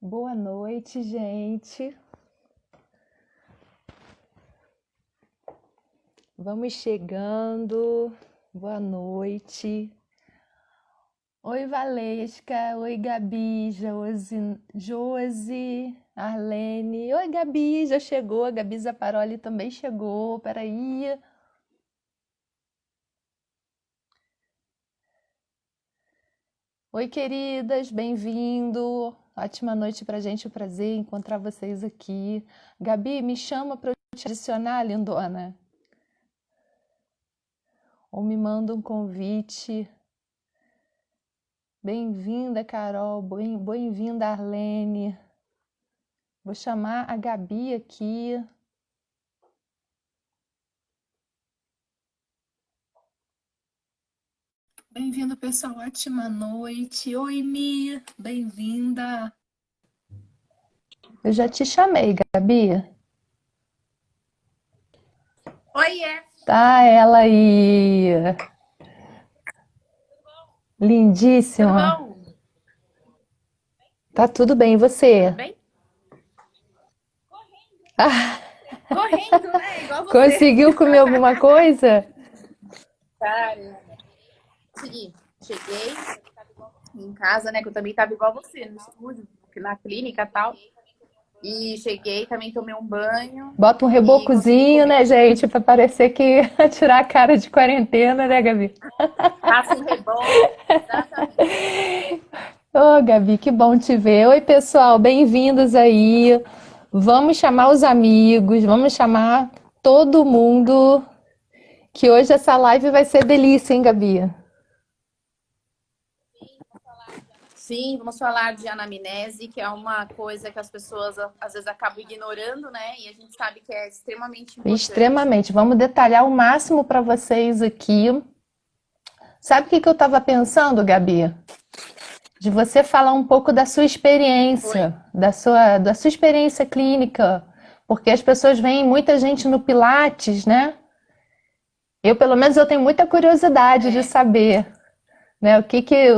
Boa noite, gente. Vamos chegando. Boa noite. Oi, Valesca. Oi, Gabi, Josi, Arlene. Oi, Gabi, já chegou. A Gabi Zaparoli também chegou. Peraí. Oi, queridas, bem-vindo. Ótima noite pra gente, um prazer encontrar vocês aqui. Gabi, me chama para eu te adicionar, lindona. Ou me manda um convite. Bem-vinda, Carol. Bem-vinda, Arlene. Vou chamar a Gabi aqui. Bem-vindo, pessoal. Ótima noite. Oi, Mi. Bem-vinda. Eu já te chamei, Gabi. Oiê! Tá ela aí. Lindíssima. Tudo bom? Tá tudo bem, e você? Tudo bem? Ah, Correndo, né? Igual você. conseguiu comer alguma coisa? Cara, consegui. Cheguei em casa, né? Que eu também tava igual você, no estúdio, na clínica e tal. E cheguei, também tomei um banho Bota um e consegui rebocozinho, comer. né, gente? Pra parecer que tirar a cara de quarentena, né, Gabi? Faço um reboco, exatamente. Ô, Gabi, que bom te ver. Oi, pessoal, bem-vindos aí. Vamos chamar os amigos, vamos chamar todo mundo, que hoje essa live vai ser delícia, hein, Gabi? Sim, vamos falar de anamnese, que é uma coisa que as pessoas às vezes acabam ignorando, né? E a gente sabe que é extremamente importante. Extremamente. Vamos detalhar o máximo para vocês aqui. Sabe o que eu estava pensando, Gabi? De você falar um pouco da sua Foi. experiência, da sua experiência clínica, porque as pessoas veem muita gente no Pilates, né? Eu, pelo menos, eu tenho muita curiosidade de É. saber, né? O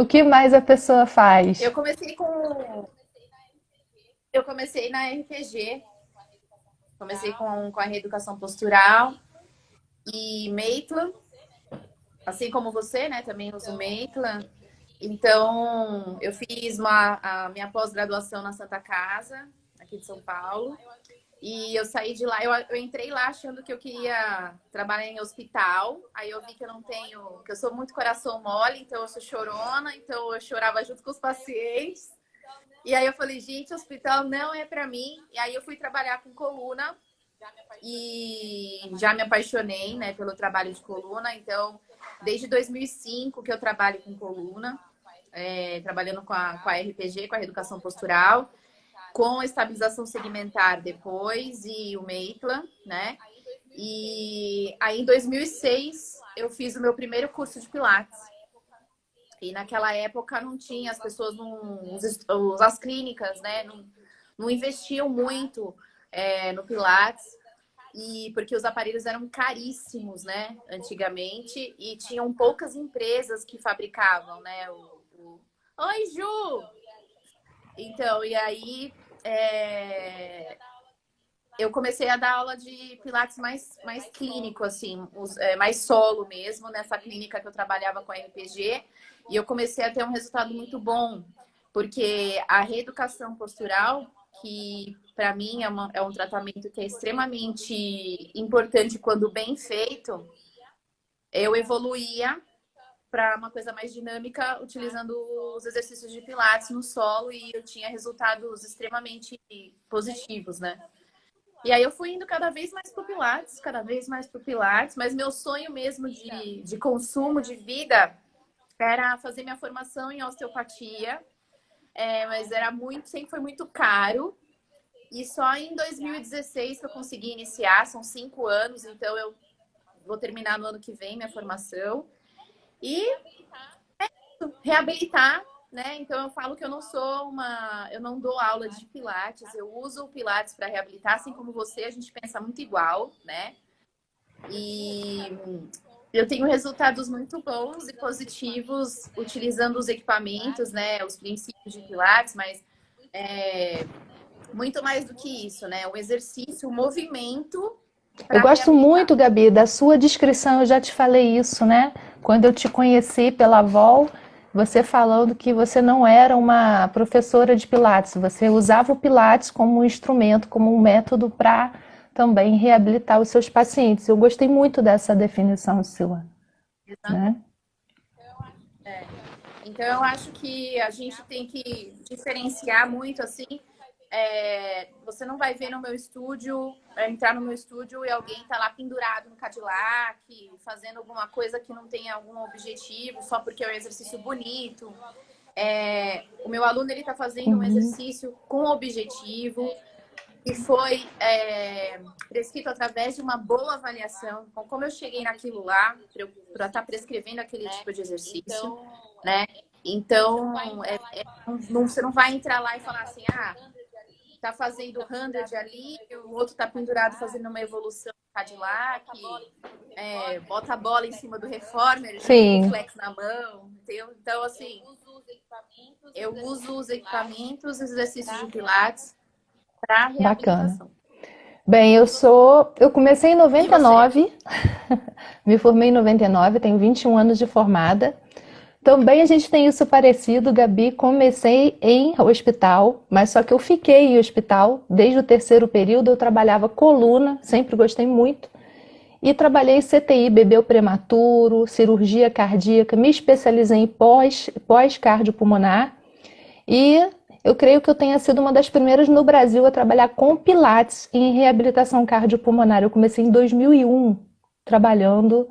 que mais a pessoa faz? Eu comecei com. Eu comecei na RPG, comecei com a reeducação postural e Maitland, assim como você, né? Também uso Maitland. Então, eu fiz a minha pós-graduação na Santa Casa, aqui de São Paulo. E eu saí de lá, eu entrei lá achando que eu queria trabalhar em hospital. Aí eu vi que eu não tenho, que eu sou muito coração mole, então eu sou chorona, então eu chorava junto com os pacientes. E aí eu falei, gente, hospital não é para mim. E aí eu fui trabalhar com coluna e já me apaixonei, né, pelo trabalho de coluna. Então, desde 2005 que eu trabalho com coluna, trabalhando com a RPG, com a reeducação postural, com a estabilização segmentar depois e o Maitland, né? E aí em 2006 eu fiz o meu primeiro curso de Pilates. E naquela época não tinha, as pessoas, as clínicas, né, não investiam muito no Pilates, e porque os aparelhos eram caríssimos, né, antigamente, e tinham poucas empresas que fabricavam, né, Oi, Ju! Então, e aí eu comecei a dar aula de Pilates mais clínico, assim, mais solo mesmo, nessa clínica que eu trabalhava com a RPG. E eu comecei a ter um resultado muito bom, porque a reeducação postural, que para mim é um tratamento que é extremamente importante quando bem feito, eu evoluía para uma coisa mais dinâmica, utilizando os exercícios de Pilates no solo, e eu tinha resultados extremamente positivos, né? E aí eu fui indo cada vez mais pro Pilates, cada vez mais pro Pilates, mas meu sonho mesmo de consumo de vida era fazer minha formação em osteopatia, mas era muito, sempre foi muito caro. E só em 2016 que eu consegui iniciar, são 5 anos, então eu vou terminar no ano que vem minha formação. E reabilitar, né? Então eu falo que eu não sou eu não dou aula de Pilates, eu uso o Pilates para reabilitar, assim como você, a gente pensa muito igual, né? E eu tenho resultados muito bons e positivos utilizando os equipamentos, né? Os princípios de Pilates, mas muito mais do que isso, né? O exercício, o movimento Eu para gosto reabilitar. muito, Gabi, da sua descrição, eu já te falei isso, né? Quando eu te conheci pela Vol, você falando que você não era uma professora de Pilates, você usava o Pilates como um instrumento, como um método para também reabilitar os seus pacientes. Eu gostei muito dessa definição sua, né? Então, eu acho que a gente tem que diferenciar muito, assim. Você não vai ver no meu estúdio, entrar no meu estúdio e alguém tá lá pendurado no Cadillac, fazendo alguma coisa que não tem algum objetivo, só porque é um exercício bonito. O meu aluno, ele tá fazendo um exercício com objetivo, que foi prescrito através de uma boa avaliação. Então, como eu cheguei naquilo lá, para estar prescrevendo aquele tipo de exercício, né? Então, você não vai entrar lá e falar assim, tá fazendo 100 ali, o outro tá pendurado fazendo uma evolução no Cadillac, bota a bola em cima do reformer, com o Sim, flex na mão, entendeu? Então, assim, eu uso os equipamentos, os exercícios de Pilates para bacana. reabilitação. Bem, eu comecei em E você? 99, me formei em 99, tenho 21 anos de formada. Também a gente tem isso parecido, Gabi. Comecei em hospital, mas só que eu fiquei em hospital desde o terceiro período. Eu trabalhava coluna, sempre gostei muito. E trabalhei em CTI, bebê prematuro, cirurgia cardíaca, me especializei em pós-cardiopulmonar. E eu creio que eu tenha sido uma das primeiras no Brasil a trabalhar com Pilates em reabilitação cardiopulmonar. Eu comecei em 2001 trabalhando,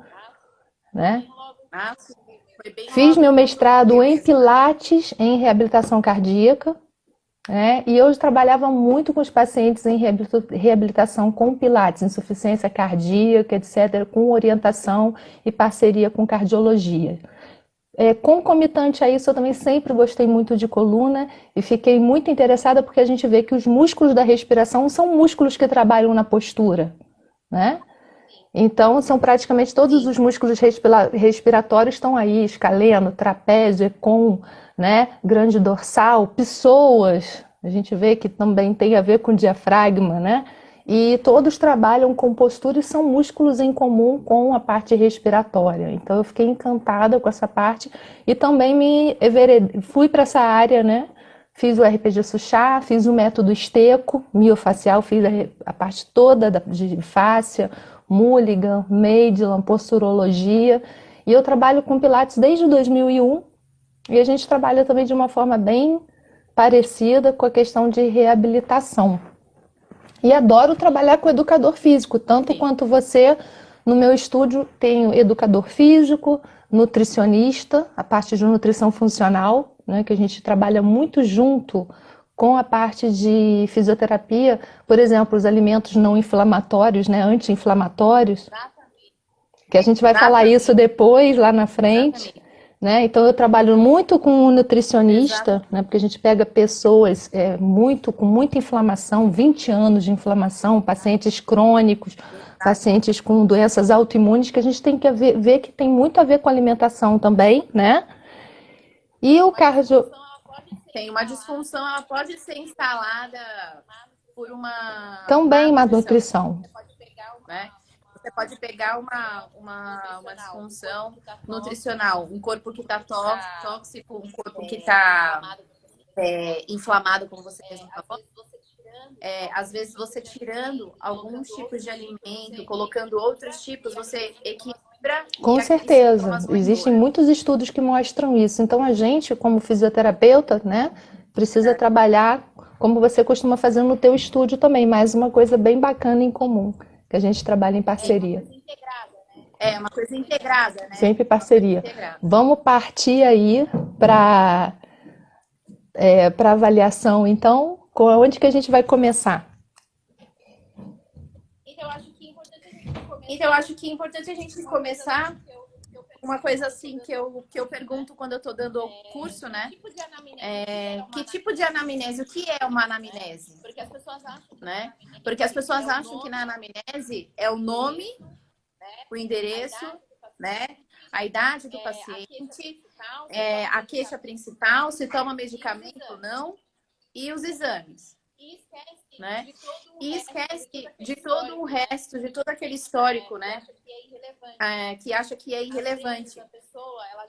né? Ah, foi bem Fiz logo meu quando mestrado eu em mesma. Pilates em reabilitação cardíaca, né? E eu trabalhava muito com os pacientes em reabilitação com Pilates, insuficiência cardíaca, etc., com orientação e parceria com cardiologia. Concomitante a isso, eu também sempre gostei muito de coluna e fiquei muito interessada porque a gente vê que os músculos da respiração são músculos que trabalham na postura, né? Então, são praticamente todos Sim, os músculos respiratórios estão aí, escaleno, trapézio, ecom, né? Grande dorsal, pessoas, a gente vê que também tem a ver com diafragma, né? E todos trabalham com postura e são músculos em comum com a parte respiratória. Então, eu fiquei encantada com essa parte e também fui para essa área, né? Fiz o RPG Suchá, fiz o método Esteco, miofacial, fiz a parte toda de fáscia, Mulligan, Maitland, posturologia. E eu trabalho com Pilates desde 2001 e a gente trabalha também de uma forma bem parecida com a questão de reabilitação. E adoro trabalhar com educador físico, tanto sim. quanto você. No meu estúdio tenho educador físico, nutricionista, a parte de nutrição funcional, né, que a gente trabalha muito junto com a parte de fisioterapia, por exemplo, os alimentos não inflamatórios, né, anti-inflamatórios, que a gente vai falar isso Exatamente, depois, lá na frente, exatamente, né? Então eu trabalho muito com um nutricionista, exatamente. né? Porque a gente pega pessoas com muita inflamação, 20 anos de inflamação, pacientes crônicos, pacientes com doenças autoimunes, que a gente tem que ver que tem muito a ver com alimentação também, né? E o cardio Tem uma disfunção, ela pode ser instalada por uma má também, má nutrição, nutrição. né? Você pode pegar uma disfunção nutricional, um corpo que está tóxico, um corpo que está inflamado, como você mesmo falou. Às vezes você tirando alguns tipos de alimento, colocando outros tipos, você equilibra e Com aqueles certeza, sintomas vão existem embora. muitos estudos que mostram isso. Então a gente, como fisioterapeuta, né, precisa trabalhar como você costuma fazer no teu estúdio também, mais uma coisa bem bacana em comum, que a gente trabalha em parceria, É uma coisa integrada, né? sempre Uma coisa parceria. integrada. Vamos partir aí para para avaliação, então, onde que a gente vai começar? Então, eu acho que é importante a gente começar uma coisa assim que eu pergunto quando eu estou dando o curso, né? Que tipo de anamnese? O que é uma anamnese? Né? Porque as pessoas acham que na anamnese é o nome, o endereço, né? A idade do paciente, a queixa principal, se toma medicamento ou não. e os exames, né? E esquece de todo o resto, de todo aquele histórico, né? Que acha que é irrelevante.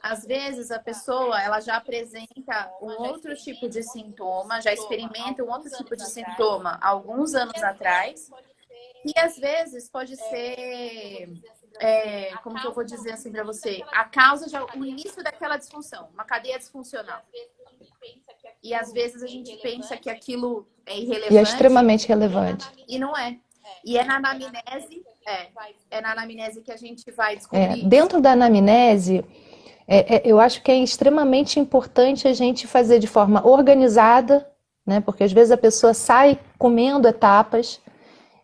Às vezes a pessoa ela já apresenta um outro tipo de sintoma, já experimenta um outro tipo de sintoma há alguns anos atrás, e às vezes pode ser, como que eu vou dizer assim para você, a causa de o início daquela disfunção, uma cadeia disfuncional. E às vezes a gente pensa que aquilo é E é irrelevante extremamente relevante. e não é. E é na anamnese que a gente vai descobrir isso. Dentro da anamnese, eu acho que é extremamente importante a gente fazer de forma organizada, né? Porque às vezes a pessoa sai comendo etapas.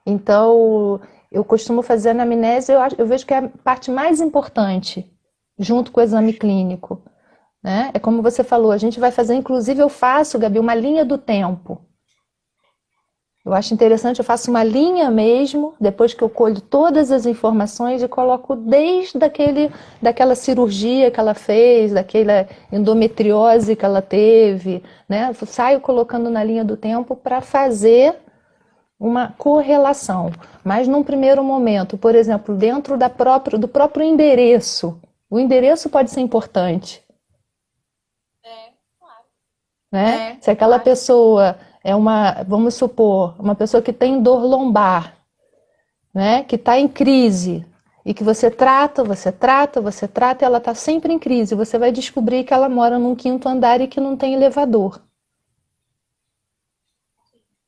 Então, eu costumo fazer anamnese, eu vejo que é a parte mais importante, junto com o exame clínico, né? É como você falou, a gente vai fazer, inclusive eu faço, Gabi, uma linha do tempo. Eu acho interessante, eu faço uma linha mesmo, depois que eu colho todas as informações e coloco desde daquela cirurgia que ela fez, daquela endometriose que ela teve, né? Eu saio colocando na linha do tempo para fazer uma correlação. Mas num primeiro momento, por exemplo, dentro do próprio endereço, o endereço pode ser importante. Né? Se aquela pessoa vamos supor, uma pessoa que tem dor lombar, né? Que está em crise, e que você trata, e ela está sempre em crise, você vai descobrir que ela mora num quinto andar e que não tem elevador.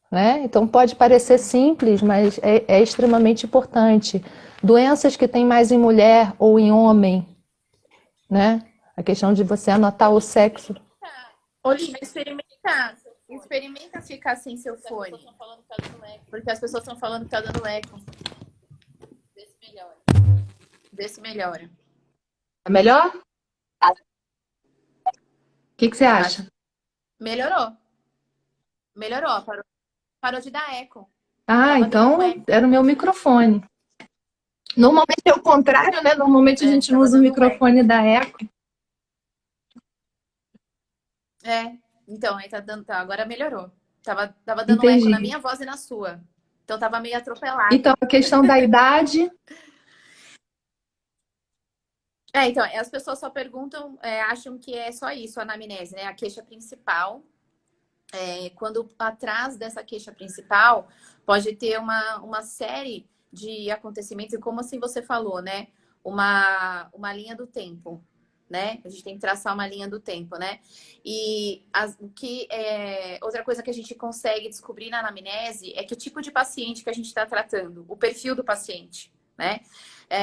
Né? Então pode parecer simples, mas é extremamente importante. Doenças que tem mais em mulher ou em homem, né? A questão de você anotar o sexo. Olivia, experimenta ficar sem seu fone. Porque as pessoas estão falando que tá dando eco. Vê se melhora. É melhor? O que você acha? Melhorou. Parou de dar eco. Ah, então era o meu microfone. Normalmente é o contrário, né? Normalmente a gente não usa o microfone da eco. Então, aí agora melhorou. Tava dando eco na minha voz e na sua. Então tava meio atropelado. Então, a questão da idade. Então, as pessoas só perguntam, acham que é só isso, a anamnese, né? A queixa principal. Quando atrás dessa queixa principal, pode ter uma série de acontecimentos, e como assim você falou, né? Uma linha do tempo, né? A gente tem que traçar uma linha do tempo, né? E outra coisa que a gente consegue descobrir na anamnese é que tipo de paciente que a gente está tratando, o perfil do paciente, né?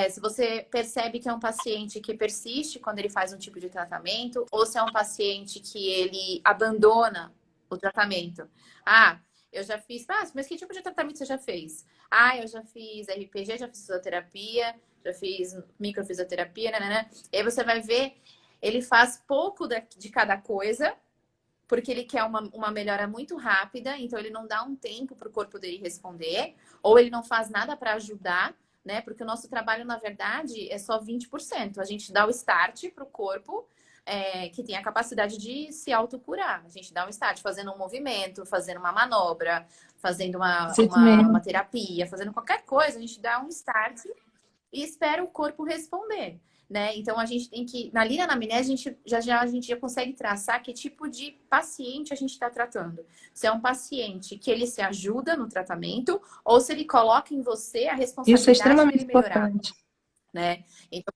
Se você percebe que é um paciente que persiste quando ele faz um tipo de tratamento, ou se é um paciente que ele abandona o tratamento. Eu já fiz. Mas que tipo de tratamento você já fez? Eu já fiz RPG, já fiz fisioterapia, já fiz microfisioterapia, né? E aí você vai ver, ele faz pouco de cada coisa, porque ele quer uma melhora muito rápida, então ele não dá um tempo para o corpo dele responder, ou ele não faz nada para ajudar, né? Porque o nosso trabalho, na verdade, é só 20%. A gente dá o start para o corpo, que tem a capacidade de se autocurar. A gente dá um start fazendo um movimento, fazendo uma manobra, fazendo uma terapia, fazendo qualquer coisa, a gente dá um start e espera o corpo responder. Né? Então a gente tem que, na linha da anamnese, a gente já consegue traçar que tipo de paciente a gente está tratando. Se é um paciente que ele se ajuda no tratamento ou se ele coloca em você a responsabilidade Isso é extremamente de melhorar. importante. Né? Então,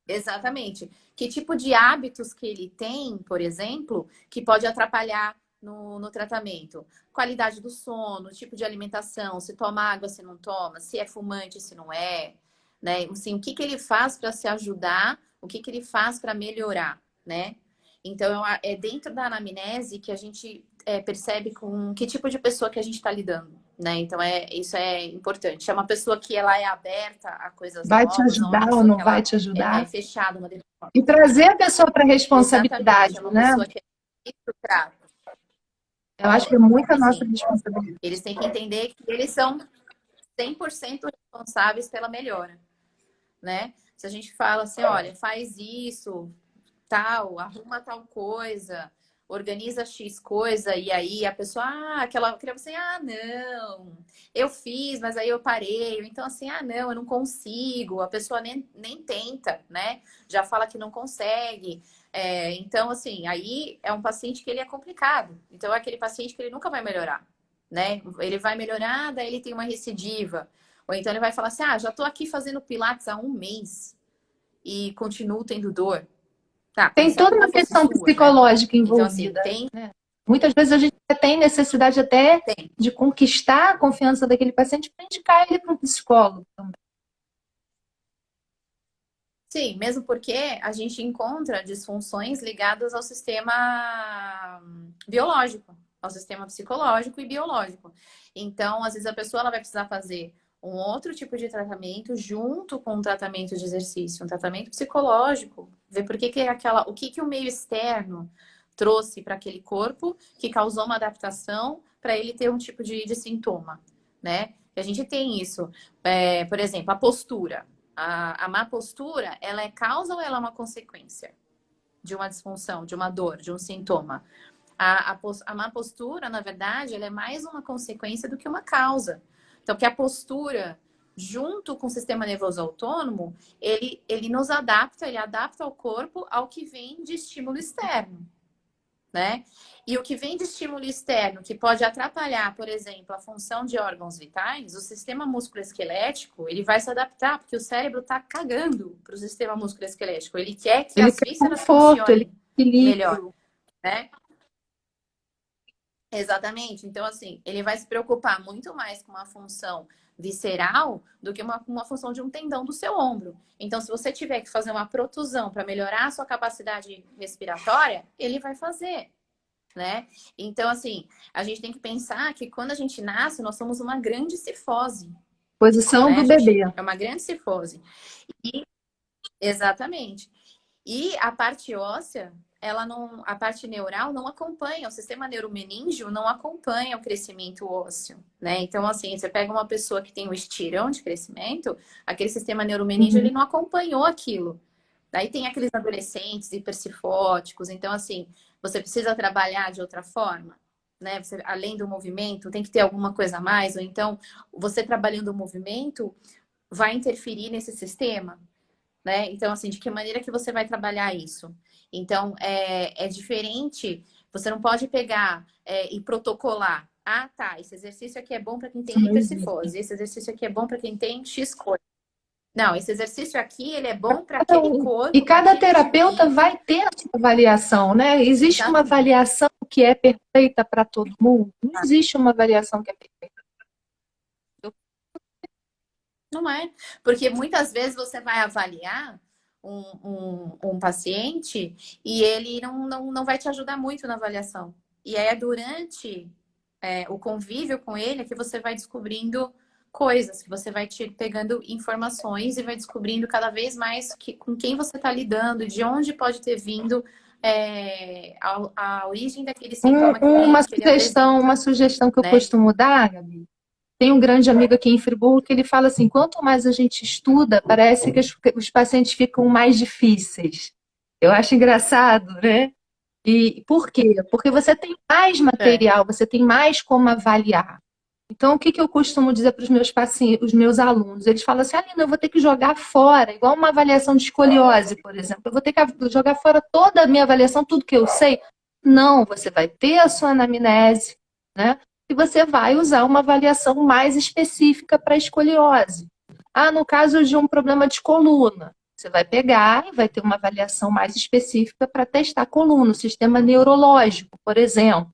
exatamente. Que tipo de hábitos que ele tem, por exemplo, que pode atrapalhar no tratamento? Qualidade do sono, tipo de alimentação, se toma água, se não toma, se é fumante, se não é, né? Assim, o que ele faz para se ajudar, o que ele faz para melhorar, né? Então, é dentro da anamnese que a gente percebe com que tipo de pessoa que a gente está lidando, né? Então, isso é importante. É uma pessoa que ela é aberta a coisas vai te novas, ajudar ou não vai te ela ajudar? é fechada. E trazer a pessoa para a responsabilidade, Exatamente, é uma né? pessoa que é isso trata. Eu acho que é muita nossa responsabilidade. Eles têm que entender que eles são 100% responsáveis pela melhora, né? Se a gente fala assim, olha, faz isso, tal, arruma tal coisa, organiza X coisa e aí a pessoa, aquela criança assim, não, eu fiz, mas aí eu parei. Então, assim, não, eu não consigo. A pessoa nem tenta, né? Já fala que não consegue. Então, assim, aí é um paciente que ele é complicado. Então, é aquele paciente que ele nunca vai melhorar, né? Ele vai melhorar, daí ele tem uma recidiva. Ou então ele vai falar assim, já tô aqui fazendo Pilates há 1 mês e continuo tendo dor. Tá, como Tem se a toda culpa uma fosse questão sua, né? psicológica Então, assim, envolvida, né? Muitas vezes a gente tem necessidade até tem. de conquistar a confiança daquele paciente para indicar ele para um psicólogo também. Sim, mesmo porque a gente encontra disfunções ligadas ao sistema biológico, ao sistema psicológico e biológico. Então, às vezes a pessoa ela vai precisar fazer um outro tipo de tratamento junto com um tratamento de exercício, um tratamento psicológico, ver por que o que o meio externo trouxe para aquele corpo que causou uma adaptação para ele ter um tipo de sintoma, né? E a gente tem isso, por exemplo, a postura. A má postura, ela é causa ou ela é uma consequência de uma disfunção, de uma dor, de um sintoma? A má postura, na verdade, ela é mais uma consequência do que uma causa. Então, que a postura, junto com o sistema nervoso autônomo, ele nos adapta, ele adapta o corpo ao que vem de estímulo externo, né? E o que vem de estímulo externo, que pode atrapalhar, por exemplo, a função de órgãos vitais, o sistema músculo-esquelético, ele vai se adaptar, porque o cérebro está cagando para o sistema músculo-esquelético. Ele quer que Ele as quer vísceras conforto, ele funcionem quer melhor, equilíbrio. né? Exatamente. Então, assim, ele vai se preocupar muito mais com uma função visceral do que uma função de um tendão do seu ombro. Então, se você tiver que fazer uma protusão para melhorar a sua capacidade respiratória, ele vai fazer, né? Então, assim, a gente tem que pensar que quando a gente nasce, nós somos uma grande cifose, Posição né? do A gente bebê. é uma grande cifose. E, exatamente. E a parte óssea, ela não, a parte neural não acompanha, o sistema neuromeníngeo não acompanha o crescimento ósseo, né? Então, assim, você pega uma pessoa que tem um estirão de crescimento, aquele sistema neuromeníngeo, ele não acompanhou aquilo. Daí tem aqueles adolescentes hipercifóticos, então, assim, você precisa trabalhar de outra forma, né? Você, além do movimento, tem que ter alguma coisa a mais, ou então, você trabalhando o movimento vai interferir nesse sistema, né? Então, assim, de que maneira que você vai trabalhar isso? Então, é diferente, você não pode pegar e protocolar. Ah, tá, esse exercício aqui é bom para quem Isso tem não existe. hipercifose, esse exercício aqui é bom para quem tem X coisa. Não, esse exercício aqui, ele é bom para Cada aquele um. E corpo, para cada aquele terapeuta indivíduo. vai ter a sua avaliação, né? Existe uma Exatamente. avaliação que é perfeita para todo mundo? Não existe uma avaliação que é perfeita. Não é? Porque muitas vezes você vai avaliar um paciente e ele não vai te ajudar muito na avaliação. E aí é durante o convívio com ele que você vai descobrindo coisas, que você vai te pegando informações e vai descobrindo cada vez mais com quem você está lidando, de onde pode ter vindo a origem daquele sintoma que ele apresenta, Uma sugestão que eu né? costumo dar, Gabi. Tem um grande amigo aqui em Friburgo que ele fala assim: quanto mais a gente estuda, parece que os pacientes ficam mais difíceis. Eu acho engraçado, né? E por quê? Porque você tem mais É. material, você tem mais como avaliar. Então, o que que eu costumo dizer para os meus pacientes, os meus alunos? Eles falam assim: Alina, eu vou ter que jogar fora, igual uma avaliação de escoliose, por exemplo. Eu vou ter que jogar fora toda a minha avaliação, tudo que eu sei. Não, você vai ter a sua anamnese, né? E você vai usar uma avaliação mais específica para escoliose. Ah, no caso de um problema de coluna, você vai pegar e vai ter uma avaliação mais específica para testar a coluna, o sistema neurológico, por exemplo.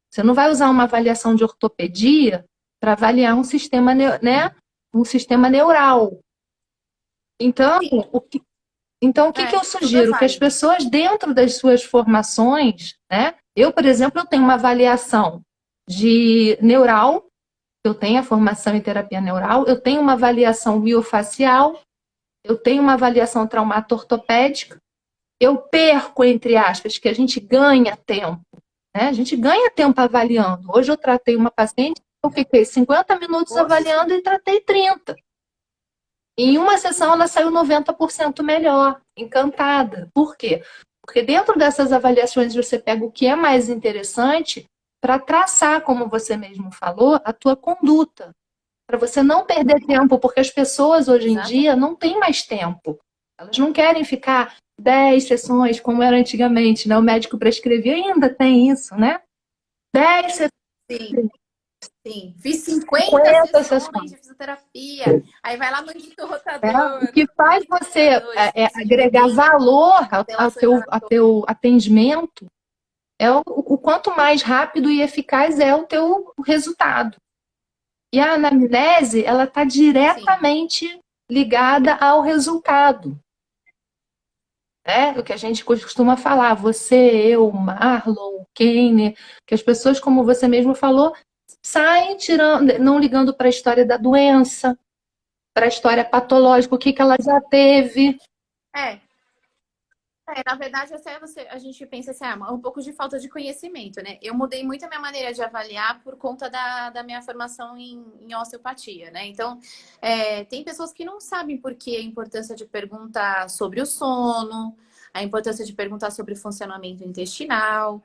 Você não vai usar uma avaliação de ortopedia para avaliar um sistema, né, um sistema neural. Então, o que que eu Tudo é sugiro? Que as válido. pessoas, dentro das suas formações, né? Eu, por exemplo, eu tenho uma avaliação de neural, eu tenho a formação em terapia neural, eu tenho uma avaliação miofacial, eu tenho uma avaliação traumato-ortopédica, eu perco, entre aspas, que a gente ganha tempo, né? A gente ganha tempo avaliando. Hoje eu tratei uma paciente, eu fiquei 50 minutos Poxa, sim. avaliando e tratei 30. Em uma sessão ela saiu 90% melhor, encantada. Por quê? Porque dentro dessas avaliações você pega o que é mais interessante para traçar, como você mesmo falou, a tua conduta. Para você não perder tempo, porque as pessoas hoje em dia Exatamente. não têm mais tempo. Elas não querem ficar 10 sessões, como era antigamente, né? O médico prescrevia, ainda tem isso, né? 10 sessões, Sim, sim. Fiz 50 50 sessões sessões. de fisioterapia. Aí vai lá no dito Né? O rotador, que no faz dito você rotador, esquece de agregar beber, valor relações ao anatômicas. teu atendimento é o quanto mais rápido e eficaz é o teu resultado. E a anamnese, ela está Sim, diretamente ligada ao resultado. Né? O que a gente costuma falar, você, eu, Marlon, Kenner, que as pessoas, como você mesmo falou, saem tirando, não ligando para a história da doença, para a história patológica, o que ela já teve. é. Na verdade, até a gente pensa assim, um pouco de falta de conhecimento, né? Eu mudei muito a minha maneira de avaliar por conta da minha formação em osteopatia, né? Então, tem pessoas que não sabem por que a importância de perguntar sobre o sono, a importância de perguntar sobre o funcionamento intestinal,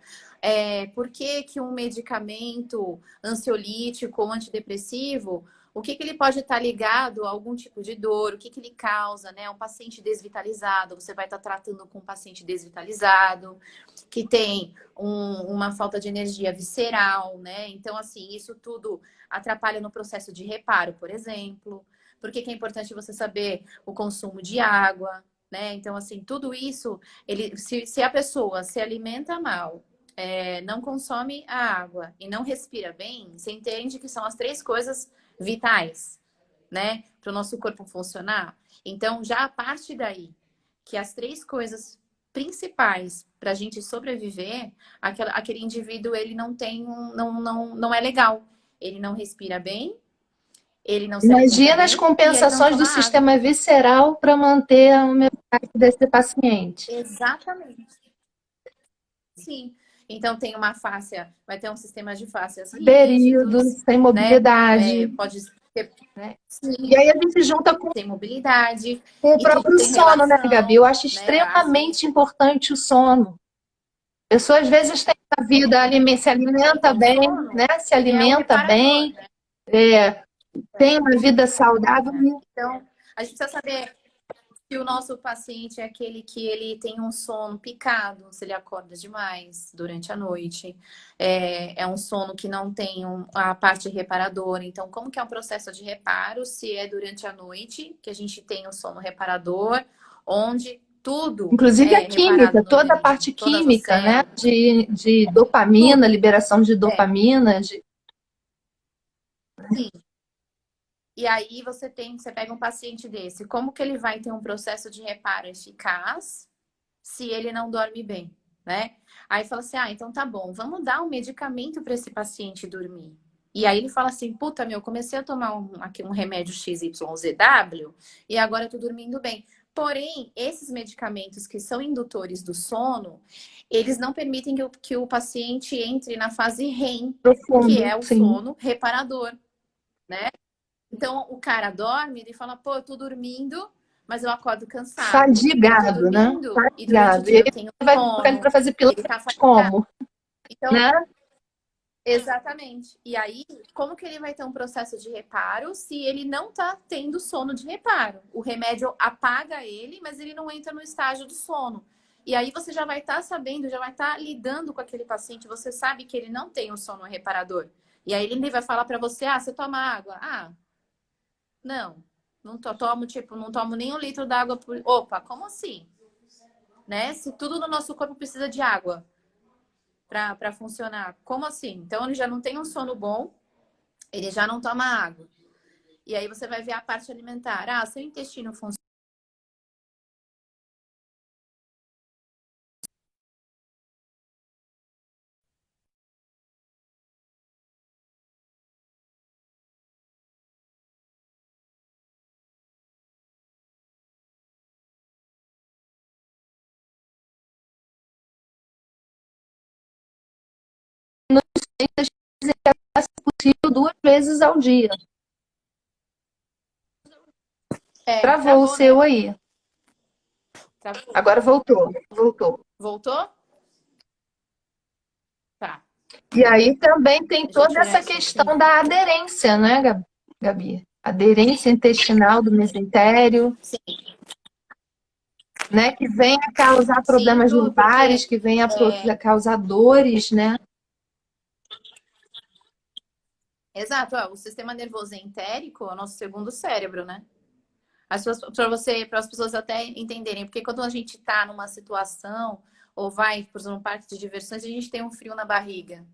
por que que um medicamento ansiolítico ou antidepressivo o que ele pode estar ligado a algum tipo de dor, o que ele causa, né? Um paciente desvitalizado, você vai estar tratando com um paciente desvitalizado, que tem uma falta de energia visceral, né? Então, assim, isso tudo atrapalha no processo de reparo, por exemplo. Por que é importante você saber o consumo de água, né? Então, assim, tudo isso, se a pessoa se alimenta mal, não consome a água e não respira bem, você entende que são as três coisas vitais, né, para o nosso corpo funcionar. Então, já a partir daí, que as três coisas principais para a gente sobreviver, aquele indivíduo ele não tem não é legal. Ele não respira bem, ele não se alimenta Imagina as bem e ele não compensações do toma água. sistema visceral para manter a homeostase desse paciente. Exatamente. Sim. Então tem uma fáscia, vai ter um sistema de fáscias Aderido, rígidos, sem né? mobilidade. Pode ter, Né? E sim, aí a gente junta com tem mobilidade o e tudo próprio tem sono, né, Gabi? relação, Eu acho né? Assim, extremamente importante o sono. A pessoa às vezes tem a vida, se alimenta então o bem, sono, né? Se ele é o alimenta reparador, bem, né? tem uma vida saudável. Então, a gente precisa saber se o nosso paciente é aquele que ele tem um sono picado, se ele acorda demais durante a noite, é um sono que não tem a parte reparadora. Então, como que é um processo de reparo? Se é durante a noite que a gente tem o sono reparador, onde tudo Inclusive a é reparado química, no toda a organismo, parte todas as química, né? células, De dopamina, tudo. liberação de É, dopamina. sim. E aí você pega um paciente desse, como que ele vai ter um processo de reparo eficaz se ele não dorme bem, né? Aí fala assim: "Ah, então tá bom, vamos dar um medicamento para esse paciente dormir". E aí ele fala assim: "Puta, meu, comecei a tomar aqui um remédio XYZW e agora eu tô dormindo bem". Porém, esses medicamentos que são indutores do sono, eles não permitem que o paciente entre na fase REM, que Profundo, é o sim. sono reparador, né? Então o cara dorme e fala, pô, eu tô dormindo, mas eu acordo cansado. Eu tô Fadigado, né? dormindo e durante o Fadigado. E dia aí eu tenho vai colocar ele sono, para fazer ele pilates tá fatigado. como? Então, Né? exatamente. E aí, como que ele vai ter um processo de reparo se ele não tá tendo sono de reparo? O remédio apaga ele, mas ele não entra no estágio do sono. E aí você já vai estar sabendo, já vai estar lidando com aquele paciente, você sabe que ele não tem o sono reparador. E aí ele vai falar para você: "Ah, você toma água?". "Ah, não, tomo, tipo, não tomo nem 1 litro d'água por. Opa, como assim? Né? Se tudo no nosso corpo precisa de água para funcionar, como assim? Então ele já não tem um sono bom, ele já não toma água. E aí você vai ver a parte alimentar. Ah, seu intestino funciona Possível 2 vezes ao dia. Travou o travou, né? seu aí. Travou. Agora voltou, voltou. Voltou? Tá. E aí também tem A gente toda olhar essa isso aqui. questão da aderência, né, Gabi? Aderência intestinal do mesentério, Sim, né, que vem a causar sim, problemas tudo, porque lumbares, que vem a causar dores, né? exato, ó, o sistema nervoso entérico é o nosso segundo cérebro, né? Para as pessoas até entenderem, porque quando a gente está numa situação ou vai, por exemplo, um parque de diversões, a gente tem um frio na barriga.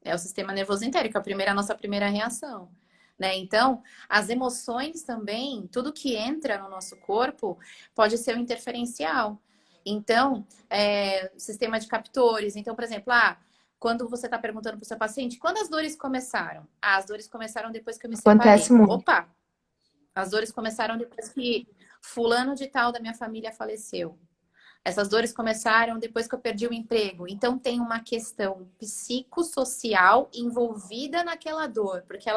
É o sistema nervoso entérico, a nossa primeira reação. Né? Então, as emoções também, tudo que entra no nosso corpo pode ser um interferencial. Então, sistema de captores. Então, por exemplo, quando você está perguntando para o seu paciente, quando as dores começaram? As dores começaram depois que eu me Acontece separei. muito. Opa! As dores começaram depois que fulano de tal da minha família faleceu. Essas dores começaram depois que eu perdi o emprego. Então tem uma questão psicossocial envolvida naquela dor, porque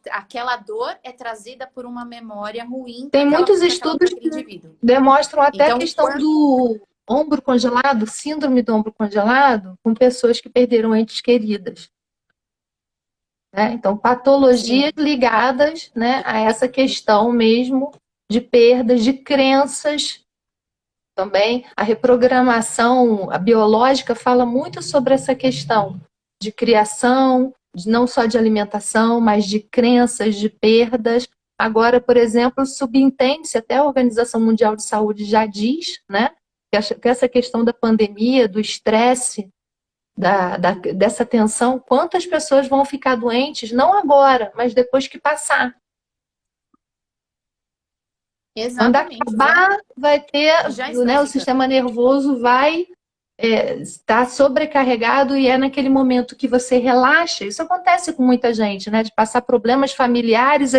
aquela dor é trazida por uma memória ruim para Tem muitos estudos aquele que indivíduo. demonstram até a Então, questão do ombro congelado, síndrome do ombro congelado, com pessoas que perderam entes queridas. Né? Então, patologias sim, ligadas, né, a essa questão mesmo de perdas, de crenças. Também a reprogramação a biológica fala muito sobre essa questão de criação, não só de alimentação, mas de crenças, de perdas. Agora, por exemplo, subentende-se, até a Organização Mundial de Saúde já diz, né, que essa questão da pandemia, do estresse, dessa tensão, quantas pessoas vão ficar doentes, não agora, mas depois que passar. Quando exatamente, acabar, vai ter, e já né, estão o ficando. sistema nervoso vai estar sobrecarregado e é naquele momento que você relaxa. Isso acontece com muita gente, né? De passar problemas familiares,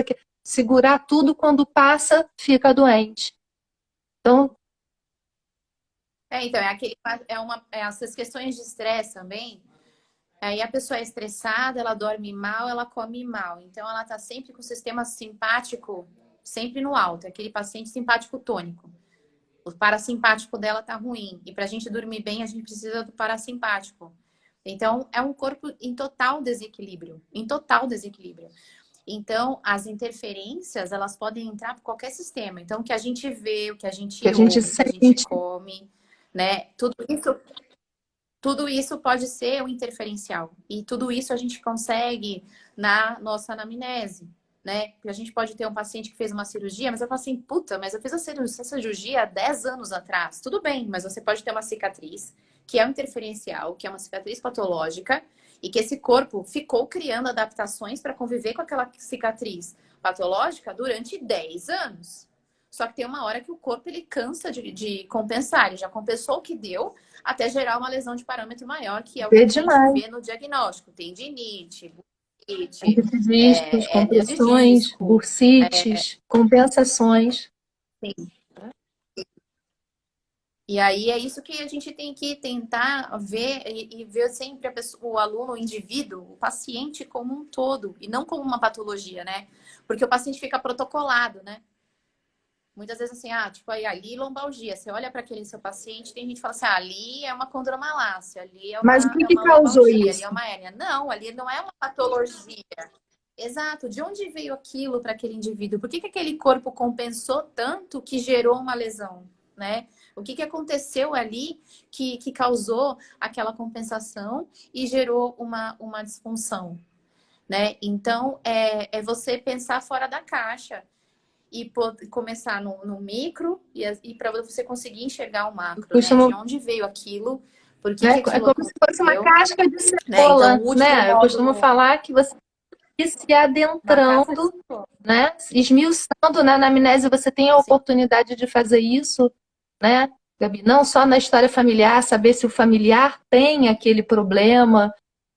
segurar tudo quando passa, fica doente. Então, Então, essas questões de estresse também. Aí a pessoa é estressada, ela dorme mal, ela come mal. Então ela tá sempre com o sistema simpático sempre no alto, é aquele paciente simpático tônico. O parasimpático dela tá ruim. E para a gente dormir bem, a gente precisa do parasimpático. Então, é um corpo em total desequilíbrio. Em total desequilíbrio. Então, as interferências, elas podem entrar por qualquer sistema. Então, o que a gente vê, o que a que a gente gente ouve, o que a gente sente. come, né? Tudo isso pode ser um interferencial. E tudo isso a gente consegue na nossa anamnese, né? Porque a gente pode ter um paciente que fez uma cirurgia, mas eu falo assim, puta, mas eu fiz essa cirurgia há 10 anos atrás. Tudo bem, mas você pode ter uma cicatriz, que é um interferencial, que é uma cicatriz patológica, e que esse corpo ficou criando adaptações para conviver com aquela cicatriz patológica durante 10 anos. Só que tem uma hora que o corpo ele cansa de compensar, ele já compensou o que deu, até gerar uma lesão de parâmetro maior, que é o que Vê a gente demais. vê no diagnóstico. Tendinite, bursite, De discos, hérnia de compressões, disco. bursites, compensações. Sim. E aí é isso que a gente tem que tentar ver e ver sempre o aluno, o indivíduo, o paciente como um todo, e não como uma patologia, né? Porque o paciente fica protocolado, né? Muitas vezes assim, tipo, aí ali lombalgia. Você olha para aquele seu paciente, tem gente que fala assim, ali é uma condromalácia, ali é Mas o uma, que é que uma causou lombalgia, ali isso? é uma hérnia. Não, ali não é uma patologia. Exato. De onde veio aquilo para aquele indivíduo? Por que que aquele corpo compensou tanto que gerou uma lesão, né? O que que aconteceu ali que causou aquela compensação e gerou uma disfunção, né? Então, é você pensar fora da caixa e começar no micro e para você conseguir enxergar o Eu macro, né? De costumo, onde veio aquilo, por que que né, é aquilo como se fosse uma aconteceu, casca de né? Então, cebola, o último né? Eu costumo módulo falar que você ir se da casca de adentrando, cebola. né? Esmiuçando na anamnese, você tem a Sim, oportunidade de fazer isso, né, Gabi? Não só na história familiar, saber se o familiar tem aquele problema.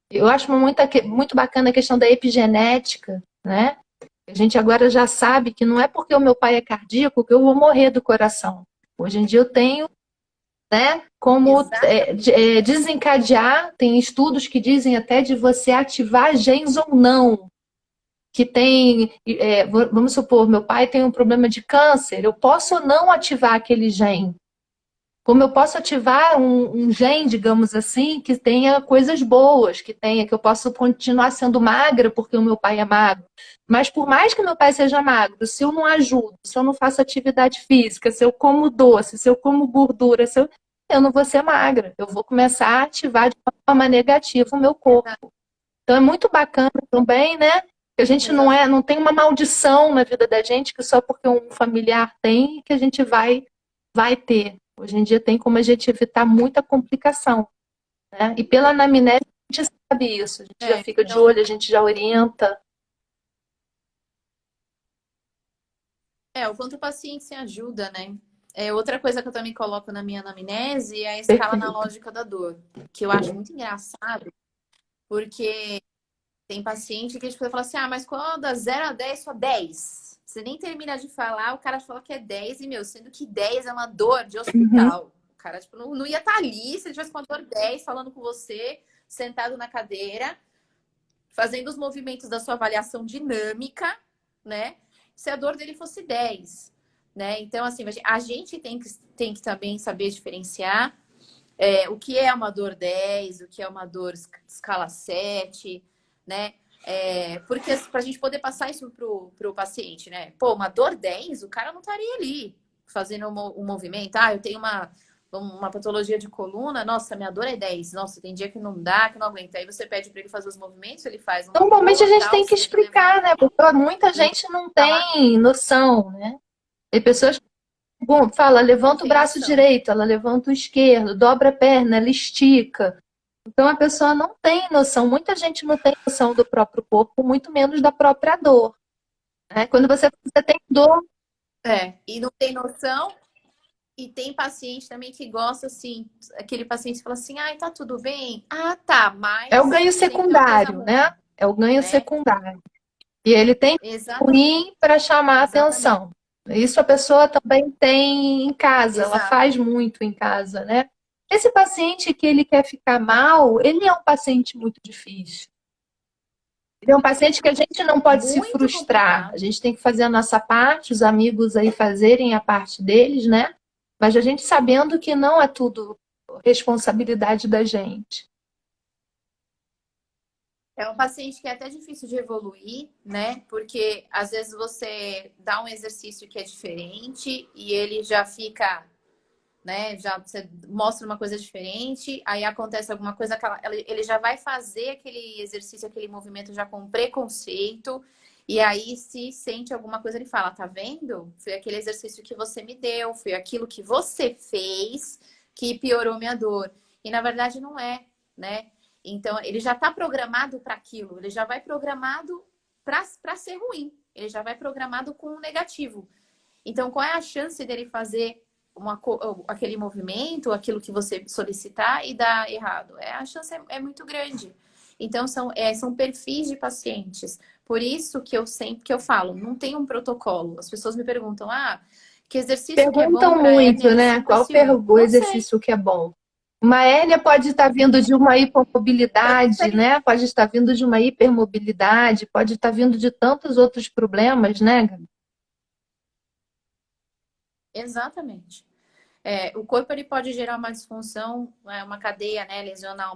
Eu acho muito bacana a questão da epigenética, né? A gente agora já sabe que não é porque o meu pai é cardíaco que eu vou morrer do coração. Hoje em dia eu tenho, né, como exatamente. desencadear, tem estudos que dizem até de você ativar genes ou não, que tem, vamos supor, meu pai tem um problema de câncer, eu posso ou não ativar aquele gene. Como eu posso ativar um gene, digamos assim, que tenha coisas boas, que eu posso continuar sendo magra porque o meu pai é magro. Mas por mais que meu pai seja magro, se eu não ajudo, se eu não faço atividade física, se eu como doce, se eu como gordura, eu não vou ser magra. Eu vou começar a ativar de uma forma negativa o meu corpo. Então é muito bacana também, né? Que a gente não tem uma maldição na vida da gente que só porque um familiar tem que a gente vai ter. Hoje em dia tem como a gente evitar muita complicação, né? E pela anamnese a gente sabe isso, a gente já fica de Então, olho, a gente já orienta. o quanto o paciente se ajuda, né? Outra coisa que eu também coloco na minha anamnese é a escala Perfeito. analógica da dor, que eu acho muito engraçado, porque tem paciente que tipo, fala assim, mas quando da 0 a 10, só 10. Você nem termina de falar, o cara fala que é 10 e, sendo que 10 é uma dor de Uhum. hospital. O cara, tipo, não ia estar ali se ele tivesse com uma dor 10 falando com você, sentado na cadeira, fazendo os movimentos da sua avaliação dinâmica, né? Se a dor dele fosse 10, né? Então, assim, a gente tem que também saber diferenciar o que é uma dor 10, o que é uma dor escala 7, né? Porque para a gente poder passar isso pro paciente, né? Pô, uma dor 10, o cara não estaria ali fazendo um movimento. Eu tenho uma patologia de coluna, nossa, minha dor é 10. Nossa, tem dia que não dá, que não aguenta. Aí você pede para ele fazer os movimentos, ele faz, não tem Normalmente a dor, gente tal, tem que senta, explicar, levanta né? Porque muita e gente não tá lá. tem noção, né? Tem pessoas que fala, Não levanta o tem braço noção. direito, ela levanta o esquerdo, dobra a perna, ela estica. Então a pessoa não tem noção, muita gente não tem noção do próprio corpo, muito menos da própria dor, né? Quando você tem dor, E não tem noção. E tem paciente também que gosta, assim, aquele paciente que fala assim, ai, tá tudo bem? Ah, tá, é o mas ganho sempre uma coisa secundário, né? ruim, É o ganho né? secundário. E ele tem Exatamente, ruim para chamar a exatamente, atenção. Isso a pessoa também tem em casa, ela exato. faz muito em casa, né? Esse paciente que ele quer ficar mal, ele é um paciente muito difícil. Ele é um paciente que a gente não pode se Muito frustrar. A complicado. gente tem que fazer a nossa parte, os amigos aí fazerem a parte deles, né? Mas a gente sabendo que não é tudo responsabilidade da gente. É um paciente que é até difícil de evoluir, né? Porque às vezes você dá um exercício que é diferente e ele já fica, né? Já você mostra uma coisa diferente, aí acontece alguma coisa, ele já vai fazer aquele exercício, aquele movimento já com preconceito, e aí se sente alguma coisa, ele fala, tá vendo? Foi aquele exercício que você me deu, foi aquilo que você fez que piorou minha dor. E na verdade não é, né? Então ele já tá programado para aquilo, ele já vai programado para ser ruim, ele já vai programado com um negativo. Então, qual é a chance dele fazer aquele movimento, aquilo que você solicitar e dar errado? A chance é muito grande. Então, são perfis de pacientes. Por isso que eu sempre que eu falo, não tem um protocolo. As pessoas me perguntam, que exercício que é bom Perguntam para hérnia muito, né? Qual distal-ciúme? o Não sei. exercício que é bom? Uma hérnia pode estar vindo de uma Não hipomobilidade, sei. né? Pode estar vindo de uma hipermobilidade, pode estar vindo de tantos outros problemas, né, Gabi? Exatamente. O corpo ele pode gerar uma disfunção, uma cadeia, né, lesional,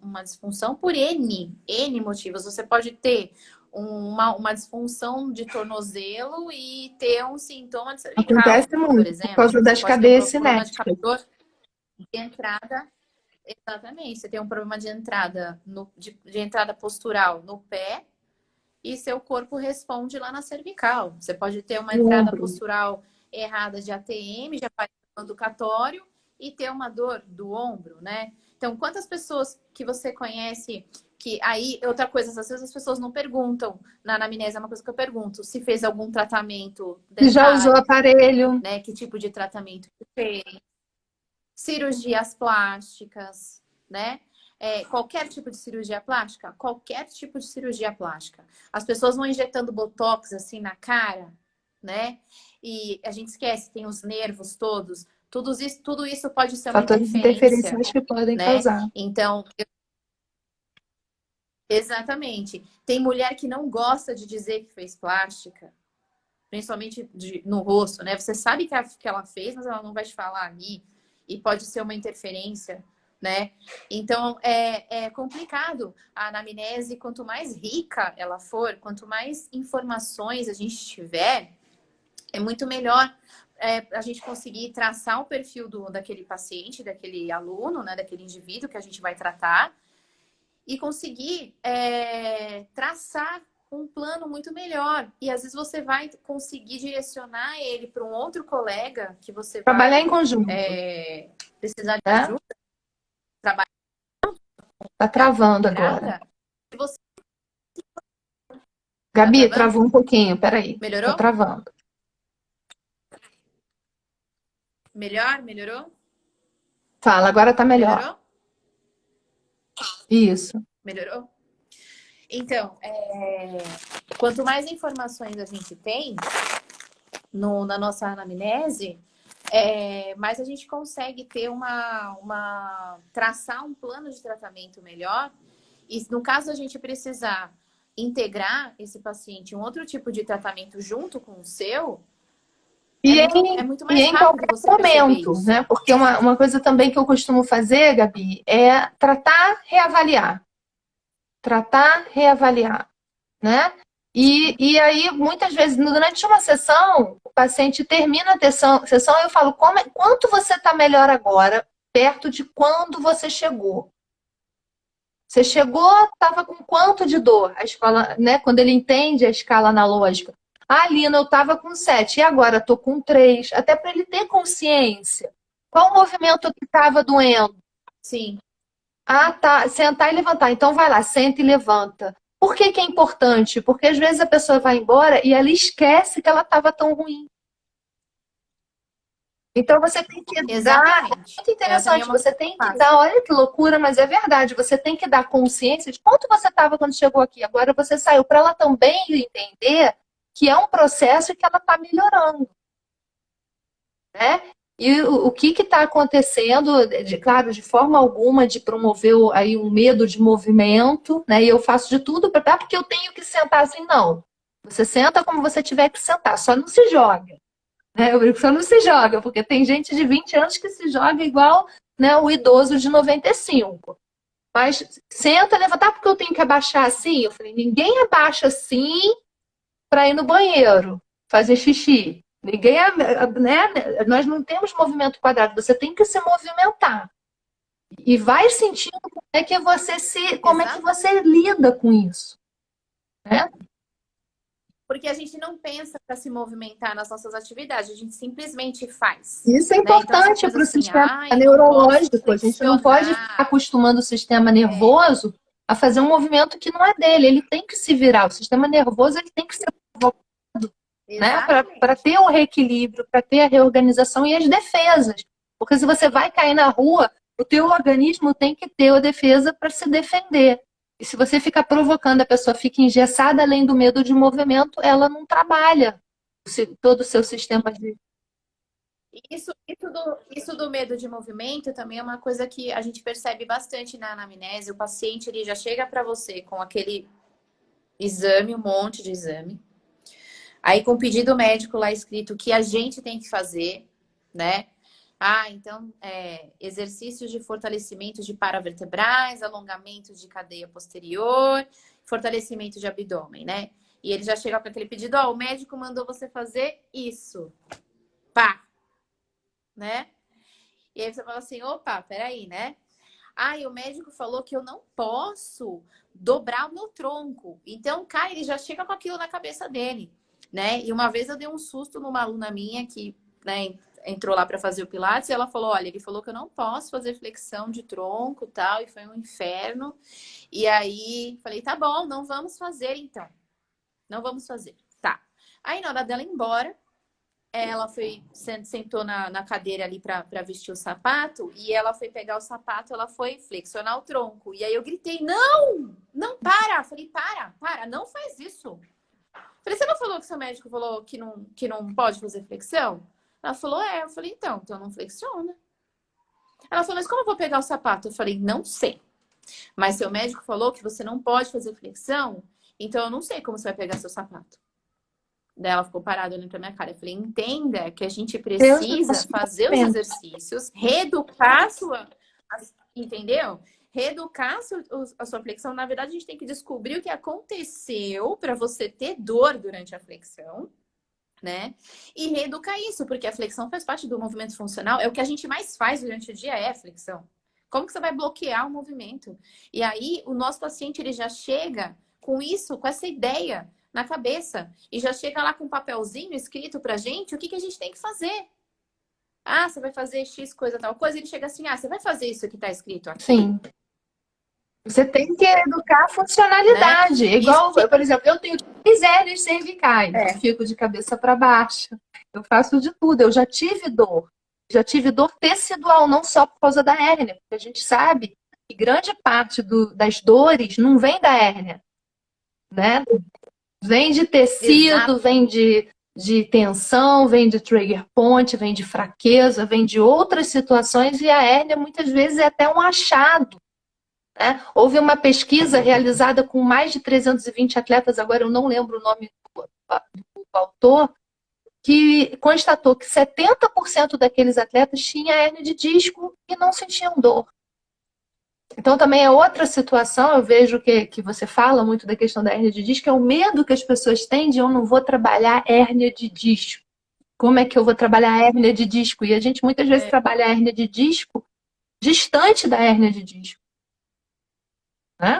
uma disfunção por N motivos. Você pode ter uma disfunção de tornozelo e ter um sintoma de cervical, Acontece por muito por exemplo. causa Você das pode ter um cadeias problema de cinéticas. captor de entrada. Exatamente. Você tem um problema de entrada, de entrada postural no pé e seu corpo responde lá na cervical. Você pode ter uma No entrada ombro. postural errada de ATM, de aparelho educatório, e ter uma dor do ombro, né? Então, quantas pessoas que você conhece que aí, outra coisa, às vezes as pessoas não perguntam, na anamnese é uma coisa que eu pergunto, se fez algum tratamento E já usou dentário, aparelho. né? Que tipo de tratamento que fez, cirurgias plásticas, né? Qualquer tipo de cirurgia plástica? Qualquer tipo de cirurgia plástica. As pessoas vão injetando botox assim na cara, né? E a gente esquece, tem os nervos todos. Tudo isso pode ser uma Fatores interferência, interferenciais que podem né? causar. Então, exatamente. Tem mulher que não gosta de dizer que fez plástica, principalmente no rosto, né? Você sabe que ela fez, mas ela não vai te falar ali. e pode ser uma interferência, né? Então, é complicado. A anamnese, quanto mais rica ela for, quanto mais informações a gente tiver, é muito melhor a gente conseguir traçar o perfil daquele paciente, daquele aluno, né? Daquele indivíduo que a gente vai tratar e conseguir traçar um plano muito melhor. E às vezes você vai conseguir direcionar ele para um outro colega que você Trabalhar vai em conjunto, precisar de né? ajuda, trabalhar Tá travando agora. integrada. Se você tá Gabi, travando, travou um pouquinho, peraí. Tá melhorou? travando. Melhor? Melhorou? Fala, agora tá melhor. Melhorou? Isso. Melhorou? Então, quanto mais informações a gente tem na nossa anamnese, mais a gente consegue ter traçar um plano de tratamento melhor. E no caso a gente precisar integrar esse paciente em um outro tipo de tratamento junto com o seu, E é muito e mais em rápido qualquer você perceber momento, isso. né? Porque uma coisa também que eu costumo fazer, Gabi, é tratar, reavaliar. Tratar, reavaliar, né? E aí, muitas vezes, durante uma sessão, o paciente termina a sessão e eu falo, quanto você está melhor agora, perto de quando você chegou? Você chegou, estava com quanto de dor? A escola, né? Quando ele entende a escala analógica. Ah, Lina, eu estava com 7 e agora estou com 3. Até para ele ter consciência. Qual o movimento que estava doendo? Sim, Ah, tá. Sentar e levantar. Então vai lá, senta e levanta. Por que que é importante? Porque às vezes a pessoa vai embora e ela esquece que ela estava tão ruim. Então você tem que dar. É exatamente. muito Também é interessante. uma coisa Você que eu tem que faço. dar. Olha que loucura, mas é verdade. Você tem que dar consciência de quanto você estava quando chegou aqui. Agora você saiu para ela também entender que é um processo e que ela está melhorando, né? E o que está acontecendo, claro, de forma alguma de promover aí um medo de movimento, né? E eu faço de tudo para porque eu tenho que sentar assim, não. Você senta como você tiver que sentar, só não se joga. Né? Eu brinco, só não se joga, porque tem gente de 20 anos que se joga igual, né, o idoso de 95. Mas senta, levantar porque eu tenho que abaixar assim. Eu falei, ninguém abaixa assim para ir no banheiro, fazer xixi. Ninguém, né? Nós não temos movimento quadrado, você tem que se movimentar. E vai sentindo como é que Exato. você lida com isso, né? Porque a gente não pensa para se movimentar nas nossas atividades, a gente simplesmente faz. Isso é Né? Então, essa importante coisa para o assim, sistema eu não posso neurológico. A gente não pode ficar flexionar. acostumando o sistema nervoso a fazer um movimento que não é dele. Ele tem que se virar. O sistema nervoso ele tem que ser provocado, né? Para Exatamente. ter o reequilíbrio, para ter a reorganização e as defesas. Porque se você vai cair na rua, o teu organismo tem que ter a defesa para se defender. E se você fica provocando, a pessoa fica engessada além do medo de movimento, ela não trabalha todo o seu sistema de. Isso do medo de movimento também é uma coisa que a gente percebe bastante na anamnese. O paciente ele já chega para você com aquele exame, um monte de exame. Aí com o pedido médico lá escrito que a gente tem que fazer, né? Então, exercícios de fortalecimento de paravertebrais, alongamento de cadeia posterior, fortalecimento de abdômen, né? E ele já chega com aquele pedido, o médico mandou você fazer isso. Pá! Né? E aí você fala assim, opa, peraí, né? E o médico falou que eu não posso dobrar o meu tronco. Então, cara, ele já chega com aquilo na cabeça dele, né? E uma vez eu dei um susto numa aluna minha que, né, entrou lá para fazer o Pilates e ela falou, olha, ele falou que eu não posso fazer flexão de tronco, tal, e foi um inferno. E aí, falei, tá bom, não vamos fazer então. Não vamos fazer. Tá. Aí na hora dela ir embora, ela sentou na cadeira ali para vestir o sapato e ela foi pegar o sapato, ela foi flexionar o tronco. E aí eu gritei, não, não, para. Falei, para, não faz isso. Falei, você não falou que seu médico falou que não pode fazer flexão? Ela falou, eu falei, então não flexiona. Ela falou, mas como eu vou pegar o sapato? Eu falei, não sei. Mas seu médico falou que você não pode fazer flexão, então eu não sei como você vai pegar seu sapato. Daí ela ficou parada olhando pra minha cara. Eu falei, entenda que a gente Deus do precisa nosso fazer os momento. exercícios, reeducar a sua... Entendeu? Reeducar a sua flexão. Na verdade, a gente tem que descobrir o que aconteceu para você ter dor durante a flexão, né? E reeducar isso, porque a flexão faz parte do movimento funcional. É o que a gente mais faz durante o dia, é a flexão. Como que você vai bloquear o movimento? E aí, o nosso paciente, ele já chega com isso, com essa ideia na cabeça. E já chega lá com um papelzinho escrito pra gente o que a gente tem que fazer. Ah, você vai fazer X coisa, tal coisa. Ele chega assim, ah, você vai fazer isso que tá escrito aqui? Sim. Você tem que educar a Né? funcionalidade. Isso Igual, que... por exemplo, eu tenho 3 hérnias cervicais. Eu É, fico de cabeça para baixo. Eu faço de tudo. Eu já tive dor. Já tive dor tecidual, não só por causa da hérnia. Porque a gente sabe que grande parte das dores não vem da hérnia, né? Vem de tecido, exato. vem de tensão, vem de trigger point, vem de fraqueza, vem de outras situações. E a hérnia, muitas vezes, é até um achado, né? Houve uma pesquisa realizada com mais de 320 atletas, agora eu não lembro o nome do autor, que constatou que 70% daqueles atletas tinham hérnia de disco e não sentiam dor. Então também é outra situação, eu vejo que você fala muito da questão da hérnia de disco, é o medo que as pessoas têm de eu não vou trabalhar hérnia de disco. Como é que eu vou trabalhar a hérnia de disco? E a gente muitas vezes trabalha a hérnia de disco distante da hérnia de disco, né?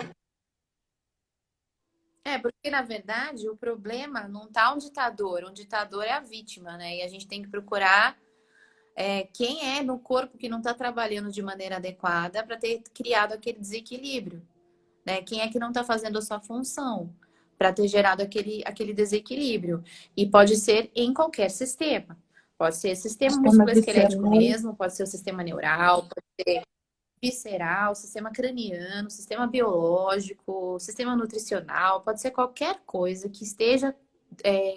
Porque na verdade o problema não tá onde tá a dor é a vítima, né? E a gente tem que procurar quem é no corpo que não está trabalhando de maneira adequada para ter criado aquele desequilíbrio, né? Quem é que não está fazendo a sua função para ter gerado aquele desequilíbrio? E pode ser em qualquer sistema. Pode ser sistema Sistema musculoesquelético visceral. mesmo, pode ser o sistema neural, visceral, sistema craniano, sistema biológico, sistema nutricional, pode ser qualquer coisa que esteja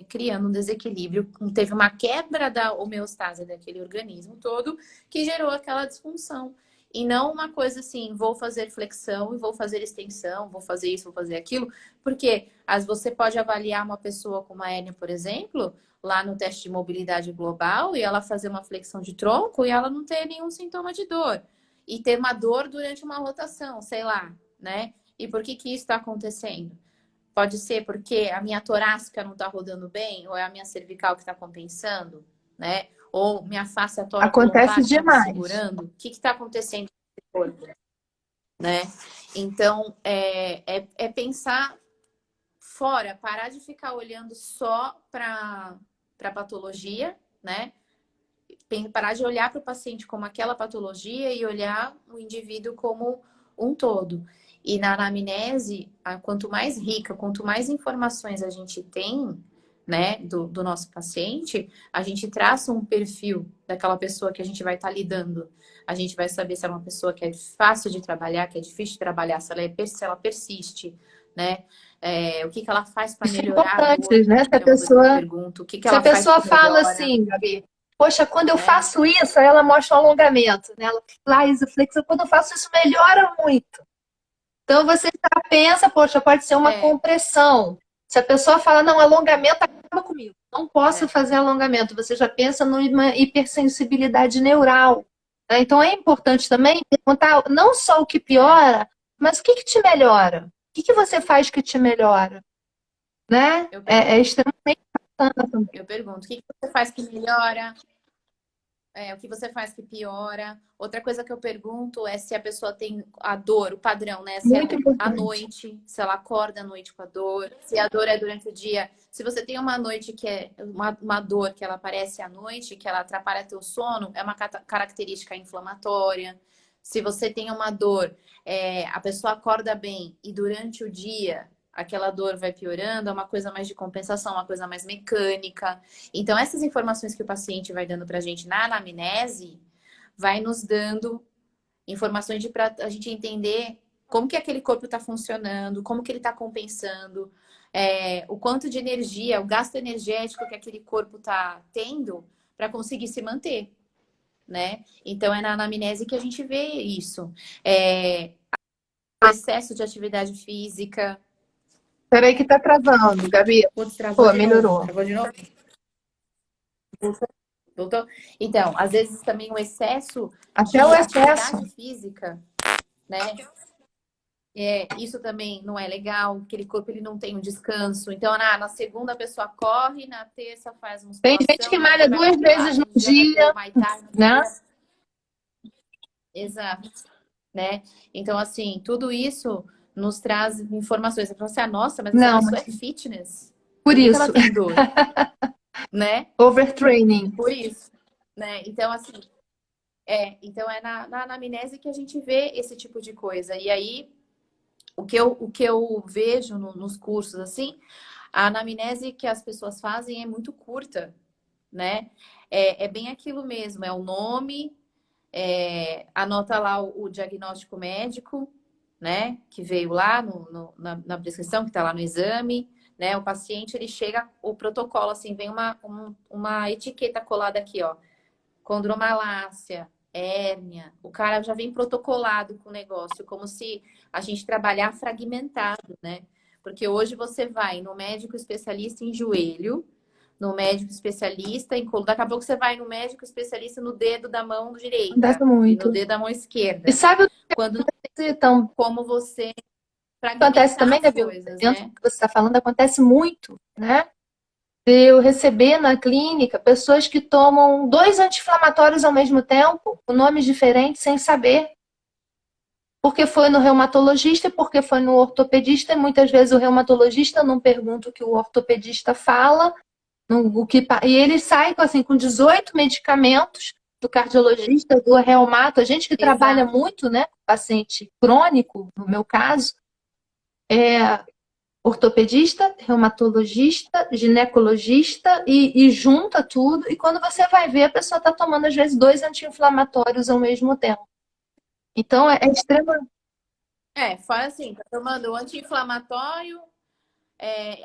criando um desequilíbrio, teve uma quebra da homeostase daquele organismo todo que gerou aquela disfunção. E não uma coisa assim, vou fazer flexão e vou fazer extensão, vou fazer isso, vou fazer aquilo, porque você pode avaliar uma pessoa com uma hérnia, por exemplo, lá no teste de mobilidade global e ela fazer uma flexão de tronco e ela não ter nenhum sintoma de dor e ter uma dor durante uma rotação, sei lá, né? E por que isso está acontecendo? Pode ser porque a minha torácica não está rodando bem, ou é a minha cervical que está compensando, né? Ou minha face Acontece tóraco-lombar que está me demais. segurando. O que está acontecendo nesse corpo, né? Então, é pensar fora, parar de ficar olhando só para a patologia, né? Parar de olhar para o paciente como aquela patologia e olhar o indivíduo como um todo. E na anamnese, quanto mais rica, quanto mais informações a gente tem, né, do nosso paciente, a gente traça um perfil daquela pessoa que a gente vai estar lidando. A gente vai saber se é uma pessoa que é fácil de trabalhar, que é difícil de trabalhar, se ela persiste, né? O que ela faz para Isso é melhorar a dor, importante, né? que é uma coisa que eu pergunto. O que Se a ela faz pessoa que fala melhora, assim, Gabi, poxa, quando eu né? faço isso, aí ela mostra um alongamento, né? Ela faz a flexão, quando eu faço isso, melhora muito. Então você já pensa, poxa, pode ser uma É, compressão. Se a pessoa fala, não, alongamento acaba comigo, não posso é, fazer alongamento, você já pensa numa hipersensibilidade neural, né? Então é importante também perguntar não só o que é. piora, mas o que te melhora? O que você faz que te melhora? Né? Eu É pergunto, extremamente bacana também. o que que você faz que melhora? O que você faz que piora? Outra coisa que eu pergunto é se a pessoa tem a dor, o padrão, né? Se é Muito à importante. noite, se ela acorda à noite com a dor, se a dor é durante o dia. Se você tem uma noite que é uma dor que ela aparece à noite, que ela atrapalha teu sono, é uma característica inflamatória. Se você tem uma dor, a pessoa acorda bem e durante o dia aquela dor vai piorando, é uma coisa mais de compensação, uma coisa mais mecânica. Então, essas informações que o paciente vai dando para a gente na anamnese, vai nos dando informações para a gente entender como que aquele corpo está funcionando, como que ele está compensando, o quanto de energia, o gasto energético que aquele corpo está tendo para conseguir se manter, né? Então, é na anamnese que a gente vê isso. O excesso de atividade física, Peraí que tá travando, Gabi. Putz, travou Pô, de novo. melhorou. Travou de novo? Voltou? Voltou? Então, às vezes também o excesso Até o de excesso. atividade física, né? Isso também não é legal, aquele corpo ele não tem um descanso. Então, na segunda a pessoa corre, na terça faz Tem gente musculação, que no outro dia malha vai pro 2 vezes Pilates, no no dia vai pro dia, Muay Thai, no outro né? dia... Exato, né? Então, assim, tudo isso nos traz informações. Você fala assim, nossa, mas essa Não, pessoa mas é fitness. por Por que que ela isso. tem dor? Né? Overtraining. Por isso, né? Então, assim, então é na anamnese que a gente vê esse tipo de coisa. E aí, o que eu vejo nos cursos, assim, a anamnese que as pessoas fazem é muito curta, né? É bem aquilo mesmo, é o nome, anota lá o diagnóstico médico, né? Que veio lá na prescrição, que está lá no exame, né? O paciente, ele chega, o protocolo, assim, vem uma etiqueta colada aqui, ó. Condromalácia, hérnia. O cara já vem protocolado com o negócio, como se a gente trabalhar fragmentado, né? Porque hoje você vai no médico especialista em joelho, no médico especialista em coluna. Daqui a pouco você vai no médico especialista no dedo da mão Acontece direita e no muito. dedo da mão E esquerda. sabe o que Quando não tem então, como você acontece fragmentar também, as Gabi? coisas, Dentro do né? que você está falando, acontece muito, né? De eu receber na clínica pessoas que tomam 2 anti-inflamatórios ao mesmo tempo, com nomes diferentes, sem saber. Porque foi no reumatologista, porque foi no ortopedista, e muitas vezes o reumatologista não pergunta o que o ortopedista fala, e ele sai assim, com 18 medicamentos do cardiologista, do reumato, a gente que trabalha Exato. muito, né, com paciente crônico, no meu caso, ortopedista, reumatologista, ginecologista e junta tudo. E quando você vai ver, a pessoa está tomando, às vezes, 2 anti-inflamatórios ao mesmo tempo. Então, é extremamente. Fala assim, tá tomando o anti-inflamatório,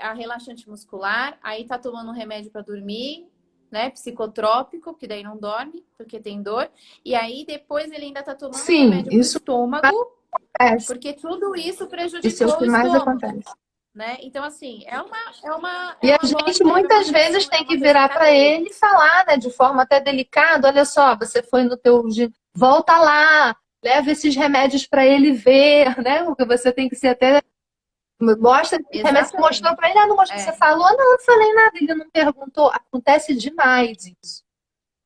a relaxante muscular, aí tá tomando um remédio para dormir, né? Psicotrópico, que daí não dorme, porque tem dor. E aí depois ele ainda tá tomando um Sim, remédio para o isso estômago, acontece. porque tudo isso Isso é o prejudicou o que mais estômago, acontece. né? Então, assim, é uma, E é a uma bola gente de neve, é uma muitas vezes reação, é tem que uma coisa em virar para cadeia. ele e falar, né, de forma até delicada, olha só, você foi no teu, volta lá, leva esses remédios para ele ver, né? Porque você tem que ser até mostra esse remédio, você mostrou Exatamente. para ele, não mostrou, você falou, não, eu não falei nada, ele não perguntou. Acontece demais isso,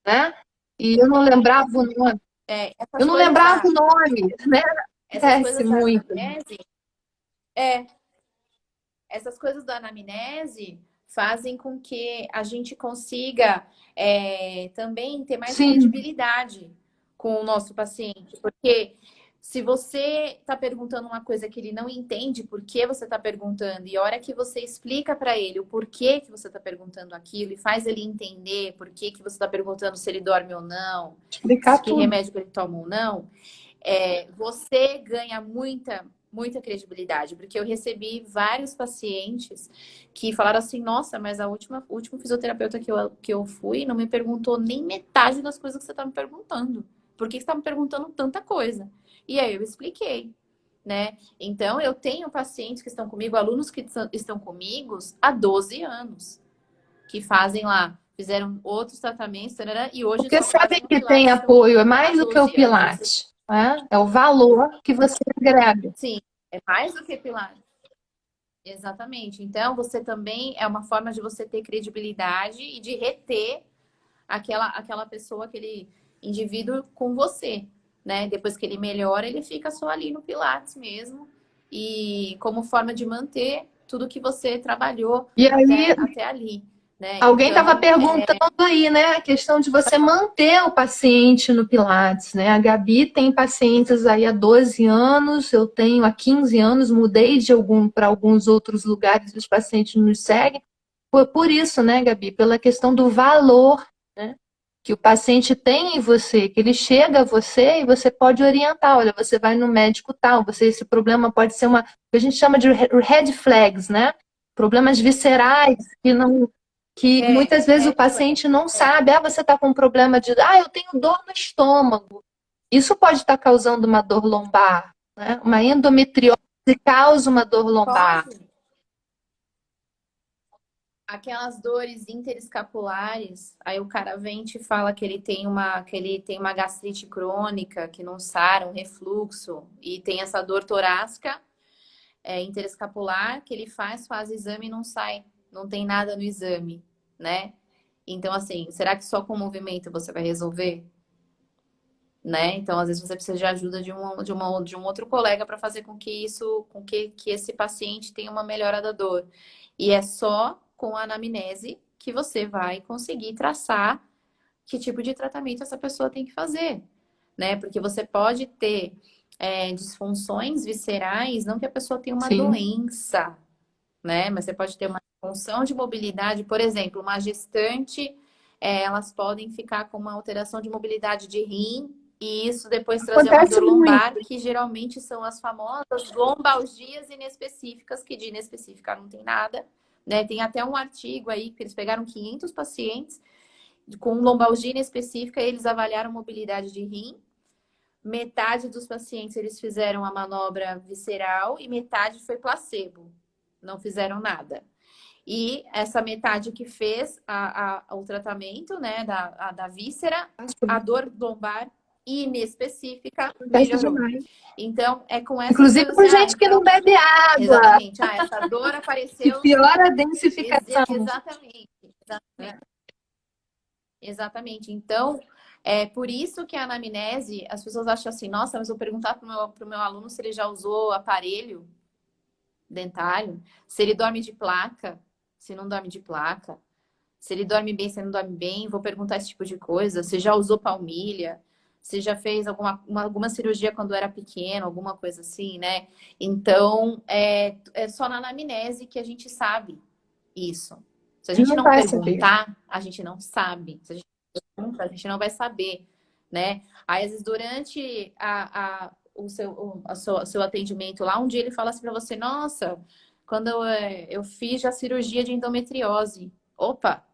né? E eu não lembrava o nome. Eu Essas não coisas lembrava o da, nome, né? essas Acontece coisas da muito. anamnese, é, essas coisas da anamnese fazem com que a gente consiga também ter mais Sim, credibilidade com o nosso paciente. Porque se você está perguntando uma coisa que ele não entende por que você está perguntando, e a hora que você explica para ele o porquê que você está perguntando aquilo e faz ele entender por que você está perguntando se ele dorme ou não, explicar que tudo. remédio que ele toma ou não, você ganha muita credibilidade, porque eu recebi vários pacientes que falaram assim, nossa, mas o último fisioterapeuta que eu fui não me perguntou nem metade das coisas que você está me perguntando. Por que você está me perguntando tanta coisa? E aí eu expliquei, né? Então, eu tenho pacientes que estão comigo, alunos que estão comigo há 12 anos, que fazem lá, fizeram outros tratamentos, tarará, e hoje Porque só sabe fazem o que tem Pilates, estão apoio, é comigo há mais do que o 12 anos. Pilates, né? É o valor que você agrega. Sim, é mais do que Pilates. Exatamente. Então, você também é uma forma de você ter credibilidade e de reter aquela pessoa, aquele indivíduo com você, né? Depois que ele melhora, ele fica só ali no Pilates mesmo. E como forma de manter tudo que você trabalhou E aí, até ali, né? alguém estava Então, perguntando aí, né, a questão de você manter o paciente no Pilates, né? A Gabi tem pacientes aí há 12 anos, eu tenho há 15 anos, mudei de para alguns outros lugares, os pacientes nos seguem. Por isso, né, Gabi? Pela questão do valor, né, que o paciente tem em você, que ele chega a você e você pode orientar, olha, você vai no médico tal, esse problema pode ser uma, que a gente chama de red flags, né? Problemas viscerais que não, que muitas vezes o red flag. paciente não sabe, você está com um problema de, eu tenho dor no estômago. Isso pode estar causando uma dor lombar, né? Uma endometriose causa uma dor lombar. Pode. aquelas dores interescapulares, aí o cara vem e te fala que ele tem uma gastrite crônica, que não sara, um refluxo, e tem essa dor torácica, interescapular, que ele faz exame e não sai, não tem nada no exame, né? Então, assim, será que só com movimento você vai resolver? Né? Então, às vezes você precisa de ajuda de um outro colega para fazer com que que esse paciente tenha uma melhora da dor. E é só com a anamnese que você vai conseguir traçar que tipo de tratamento essa pessoa tem que fazer, né? Porque você pode ter disfunções viscerais, não que a pessoa tenha uma Sim. doença, né? Mas você pode ter uma disfunção de mobilidade, por exemplo, uma gestante, elas podem ficar com uma alteração de mobilidade de rim, e isso depois trazer uma Acontece dor lombar, muito. que geralmente são as famosas lombalgias inespecíficas, que de inespecífica não tem nada, né? Tem até um artigo aí que eles pegaram 500 pacientes com lombalgia inespecífica, e eles avaliaram mobilidade de rim. Metade dos pacientes eles fizeram a manobra visceral e metade foi placebo. Não fizeram nada. E essa metade que fez o tratamento, né, da víscera, a dor lombar inespecífica Acontece melhorou. demais. Então, é com essas Inclusive coisas com assim, gente que não então, bebe água, exatamente, essa dor que apareceu, piora a densificação. exatamente, exatamente. Então, é por isso que a anamnese, as pessoas acham assim, nossa, mas eu vou perguntar pro meu aluno se ele já usou aparelho dentário, se ele dorme de placa, se não dorme de placa, se ele dorme bem, se não dorme bem, vou perguntar esse tipo de coisa. Se já usou palmilha, se já fez alguma cirurgia quando era pequeno, alguma coisa assim, né? Então, é só na anamnese que a gente sabe isso. Se a gente Não não vai saber. perguntar, a gente não sabe. Se a gente não pergunta, a gente não vai saber, né? Aí, às vezes, durante o seu atendimento lá, um dia ele fala assim para você, nossa, quando eu fiz a cirurgia de endometriose. Opa,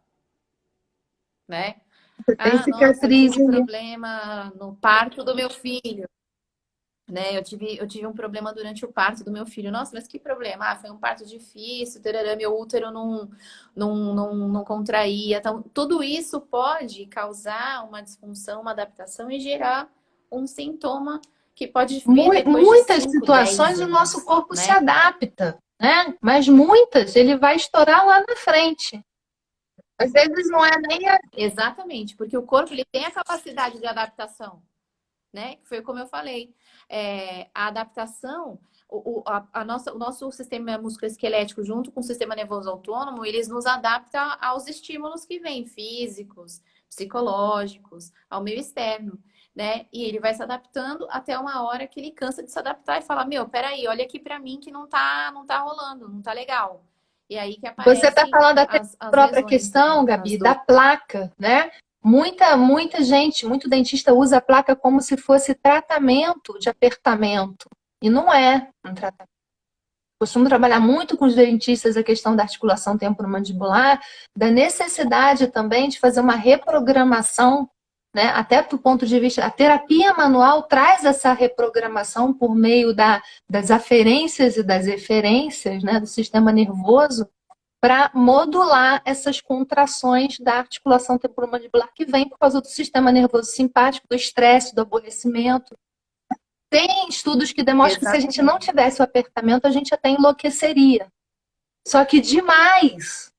né? Você tem Ah, nossa, eu cicatriz tive aí. problema no parto do meu filho, né? Eu tive um problema durante o parto do meu filho. Nossa, mas que problema? Ah, foi um parto difícil, tarará, meu útero não contraía. Então, tudo isso pode causar uma disfunção, uma adaptação e gerar um sintoma que pode vir depois de Muitas 5, 10 situações o nosso anos, corpo se né? adapta, né? Mas muitas ele vai estourar lá na frente. Às vezes não é nem a... Exatamente, porque o corpo ele tem a capacidade de adaptação, né? Que foi como eu falei. A adaptação, o nosso sistema musculoesquelético, junto com o sistema nervoso autônomo, eles nos adaptam aos estímulos que vêm, físicos, psicológicos, ao meio externo, né? E ele vai se adaptando até uma hora que ele cansa de se adaptar e fala: Meu, peraí, olha aqui pra mim que não tá rolando, não tá legal. E aí que Você está aparecem falando até da as própria lesões, né? questão, As Gabi, da dores. placa, né? Muita gente, muito dentista usa a placa como se fosse tratamento de apertamento. E não é um tratamento. Costumo trabalhar muito com os dentistas a questão da articulação temporomandibular, da necessidade também de fazer uma reprogramação, né? Até do ponto de vista, a terapia manual traz essa reprogramação por meio das aferências e das eferências, né? Do sistema nervoso, para modular essas contrações da articulação temporomandibular que vem por causa do sistema nervoso simpático, do estresse, do aborrecimento. Tem estudos que demonstram que se a gente não Exatamente. tivesse o apertamento, a gente até enlouqueceria. Só que demais,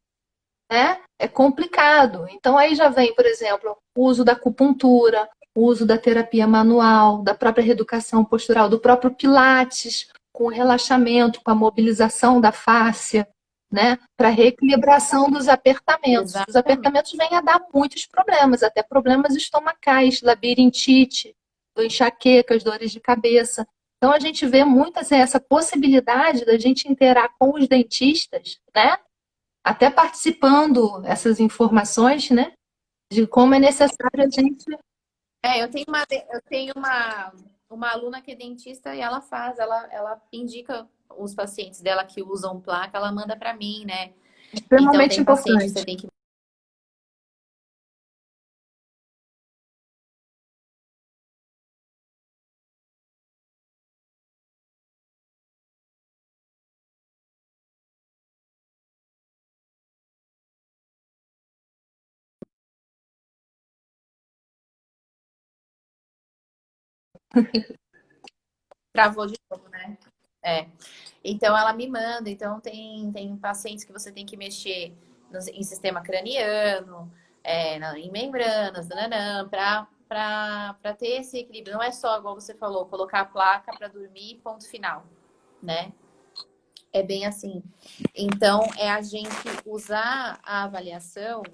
né? É complicado. Então aí já vem, por exemplo, o uso da acupuntura, o uso da terapia manual, da própria reeducação postural, do próprio pilates, com o relaxamento, com a mobilização da fáscia, né? Para reequilibração dos apertamentos. Os apertamentos Exatamente. vêm a dar muitos problemas, até problemas estomacais, labirintite, enxaquecas, dores de cabeça. Então a gente vê muitas essa possibilidade da gente interar com os dentistas, né? Até participando essas informações, né? De como é necessário a gente. Eu tenho uma aluna que é dentista e ela indica os pacientes dela que usam placa, ela manda para mim, né? Então Extremamente tem paciente que você importante. tem que Travou de novo, né? É. Então ela me manda. Então tem pacientes que você tem que mexer em sistema craniano, em membranas, para ter esse equilíbrio. Não é só, igual você falou, colocar a placa para dormir, ponto final, né? É bem assim. Então, é a gente usar a avaliação,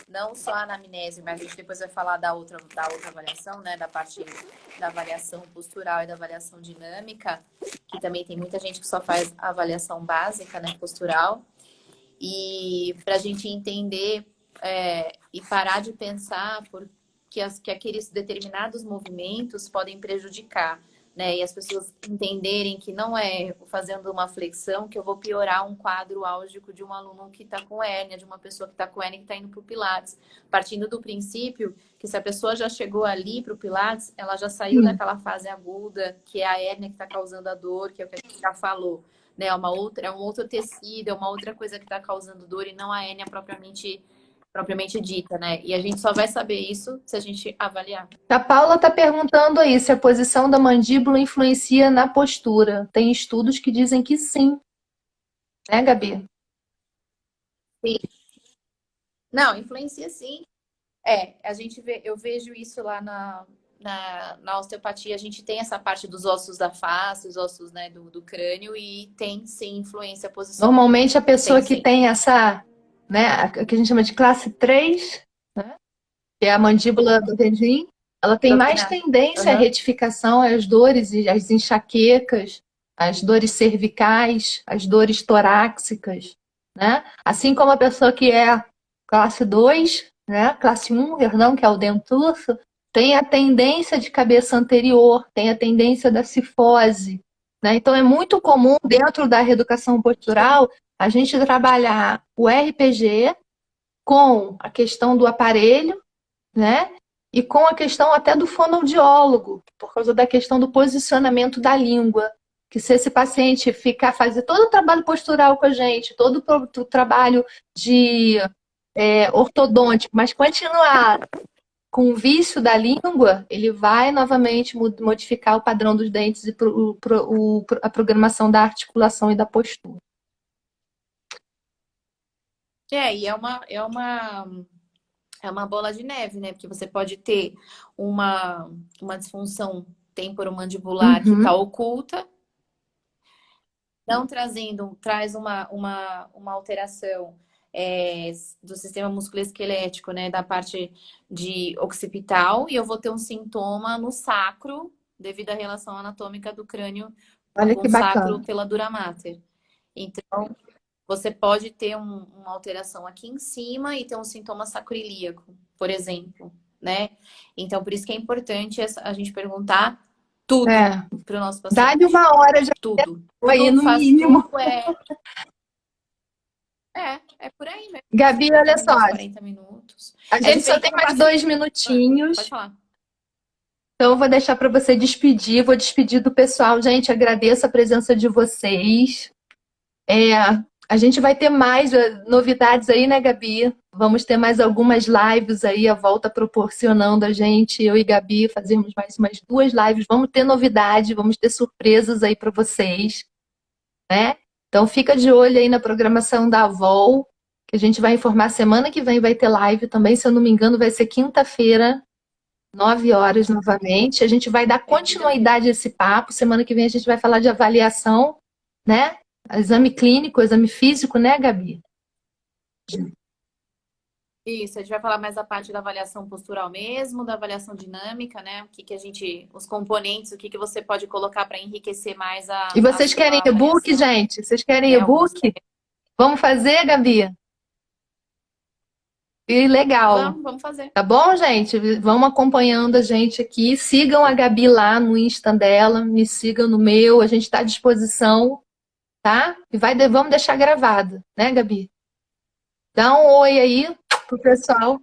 não só a anamnese, mas a gente depois vai falar da outra avaliação, né? Da parte da avaliação postural e da avaliação dinâmica, que também tem muita gente que só faz a avaliação básica, né? Postural. E para a gente entender e parar de pensar que aqueles determinados movimentos podem prejudicar, né? E as pessoas entenderem que não é fazendo uma flexão que eu vou piorar um quadro álgico de um aluno que está com hérnia, de uma pessoa que está com hérnia que está indo para o Pilates. Partindo do princípio que se a pessoa já chegou ali para o Pilates, ela já saiu daquela fase aguda, que é a hérnia que está causando a dor, que é o que a gente já falou. Né? É um outro tecido, é uma outra coisa que está causando dor e não a hérnia propriamente dita, né? E a gente só vai saber isso se a gente avaliar. A Paula está perguntando aí se a posição da mandíbula influencia na postura. Tem estudos que dizem que sim. Né, Gabi? Sim. Não, influencia sim. Eu vejo isso lá na osteopatia, a gente tem essa parte dos ossos da face, os ossos, né, do crânio, e tem sim influência posicional. Normalmente a pessoa que tem essa, né, que a gente chama de classe 3, né, que é a mandíbula do dedinho, ela tem mais tendência à retificação, às dores, às enxaquecas, às dores cervicais, às dores torácicas, né? Assim como a pessoa que é classe 2, né, classe 1, perdão, que é o dentuço, tem a tendência de cabeça anterior, tem a tendência da cifose, né? Então é muito comum dentro da reeducação postural a gente trabalhar o RPG com a questão do aparelho, né? E com a questão até do fonoaudiólogo, por causa da questão do posicionamento da língua. Que se esse paciente fazer todo o trabalho postural com a gente, todo o trabalho de ortodôntico, mas continuar com o vício da língua, ele vai novamente modificar o padrão dos dentes e a programação da articulação e da postura. E é uma bola de neve, né? Porque você pode ter uma disfunção temporomandibular que está oculta, não traz uma alteração do sistema musculoesquelético, né? Da parte de occipital, e eu vou ter um sintoma no sacro, devido à relação anatômica do crânio com o sacro pela dura mater. Então, você pode ter uma alteração aqui em cima e ter um sintoma sacroiliaco, por exemplo, né? Então, por isso que é importante a gente perguntar tudo para o nosso paciente. Dá-lhe uma hora já. Tudo. Aí, no mínimo. Tudo é por aí mesmo. Gabi, olha só. 40 minutos. A gente só tem mais 2 minutinhos. Pode falar. Então, eu vou deixar para você despedir. Vou despedir do pessoal. Gente, agradeço a presença de vocês. A gente vai ter mais novidades aí, né, Gabi? Vamos ter mais algumas lives aí, a volta proporcionando a gente, eu e Gabi, fazermos mais umas 2 lives. Vamos ter novidade, vamos ter surpresas aí para vocês, né? Então, fica de olho aí na programação da Avol, que a gente vai informar semana que vem, vai ter live também, se eu não me engano, vai ser quinta-feira, 9 horas novamente. A gente vai dar continuidade a esse papo. Semana que vem a gente vai falar de avaliação, né? Exame clínico, exame físico, né, Gabi? Isso, a gente vai falar mais da parte da avaliação postural mesmo, da avaliação dinâmica, né? Os componentes, o que você pode colocar para enriquecer mais a. E vocês querem e-book, gente? Vocês querem e-book? Vamos fazer, Gabi? E legal. Vamos fazer. Tá bom, gente? Vamos acompanhando a gente aqui. Sigam a Gabi lá no Insta dela, me sigam no meu, a gente está à disposição. Tá? E vamos deixar gravado, né, Gabi? Dá um oi aí pro pessoal.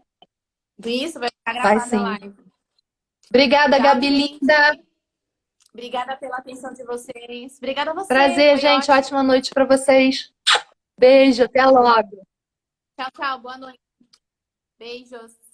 Isso, vai ficar gravada a live. Obrigada, Gabi linda. Obrigada pela atenção de vocês. Obrigada a você. Prazer, gente. Ótima noite para vocês. Beijo, até logo. Tchau, tchau. Boa noite. Beijos.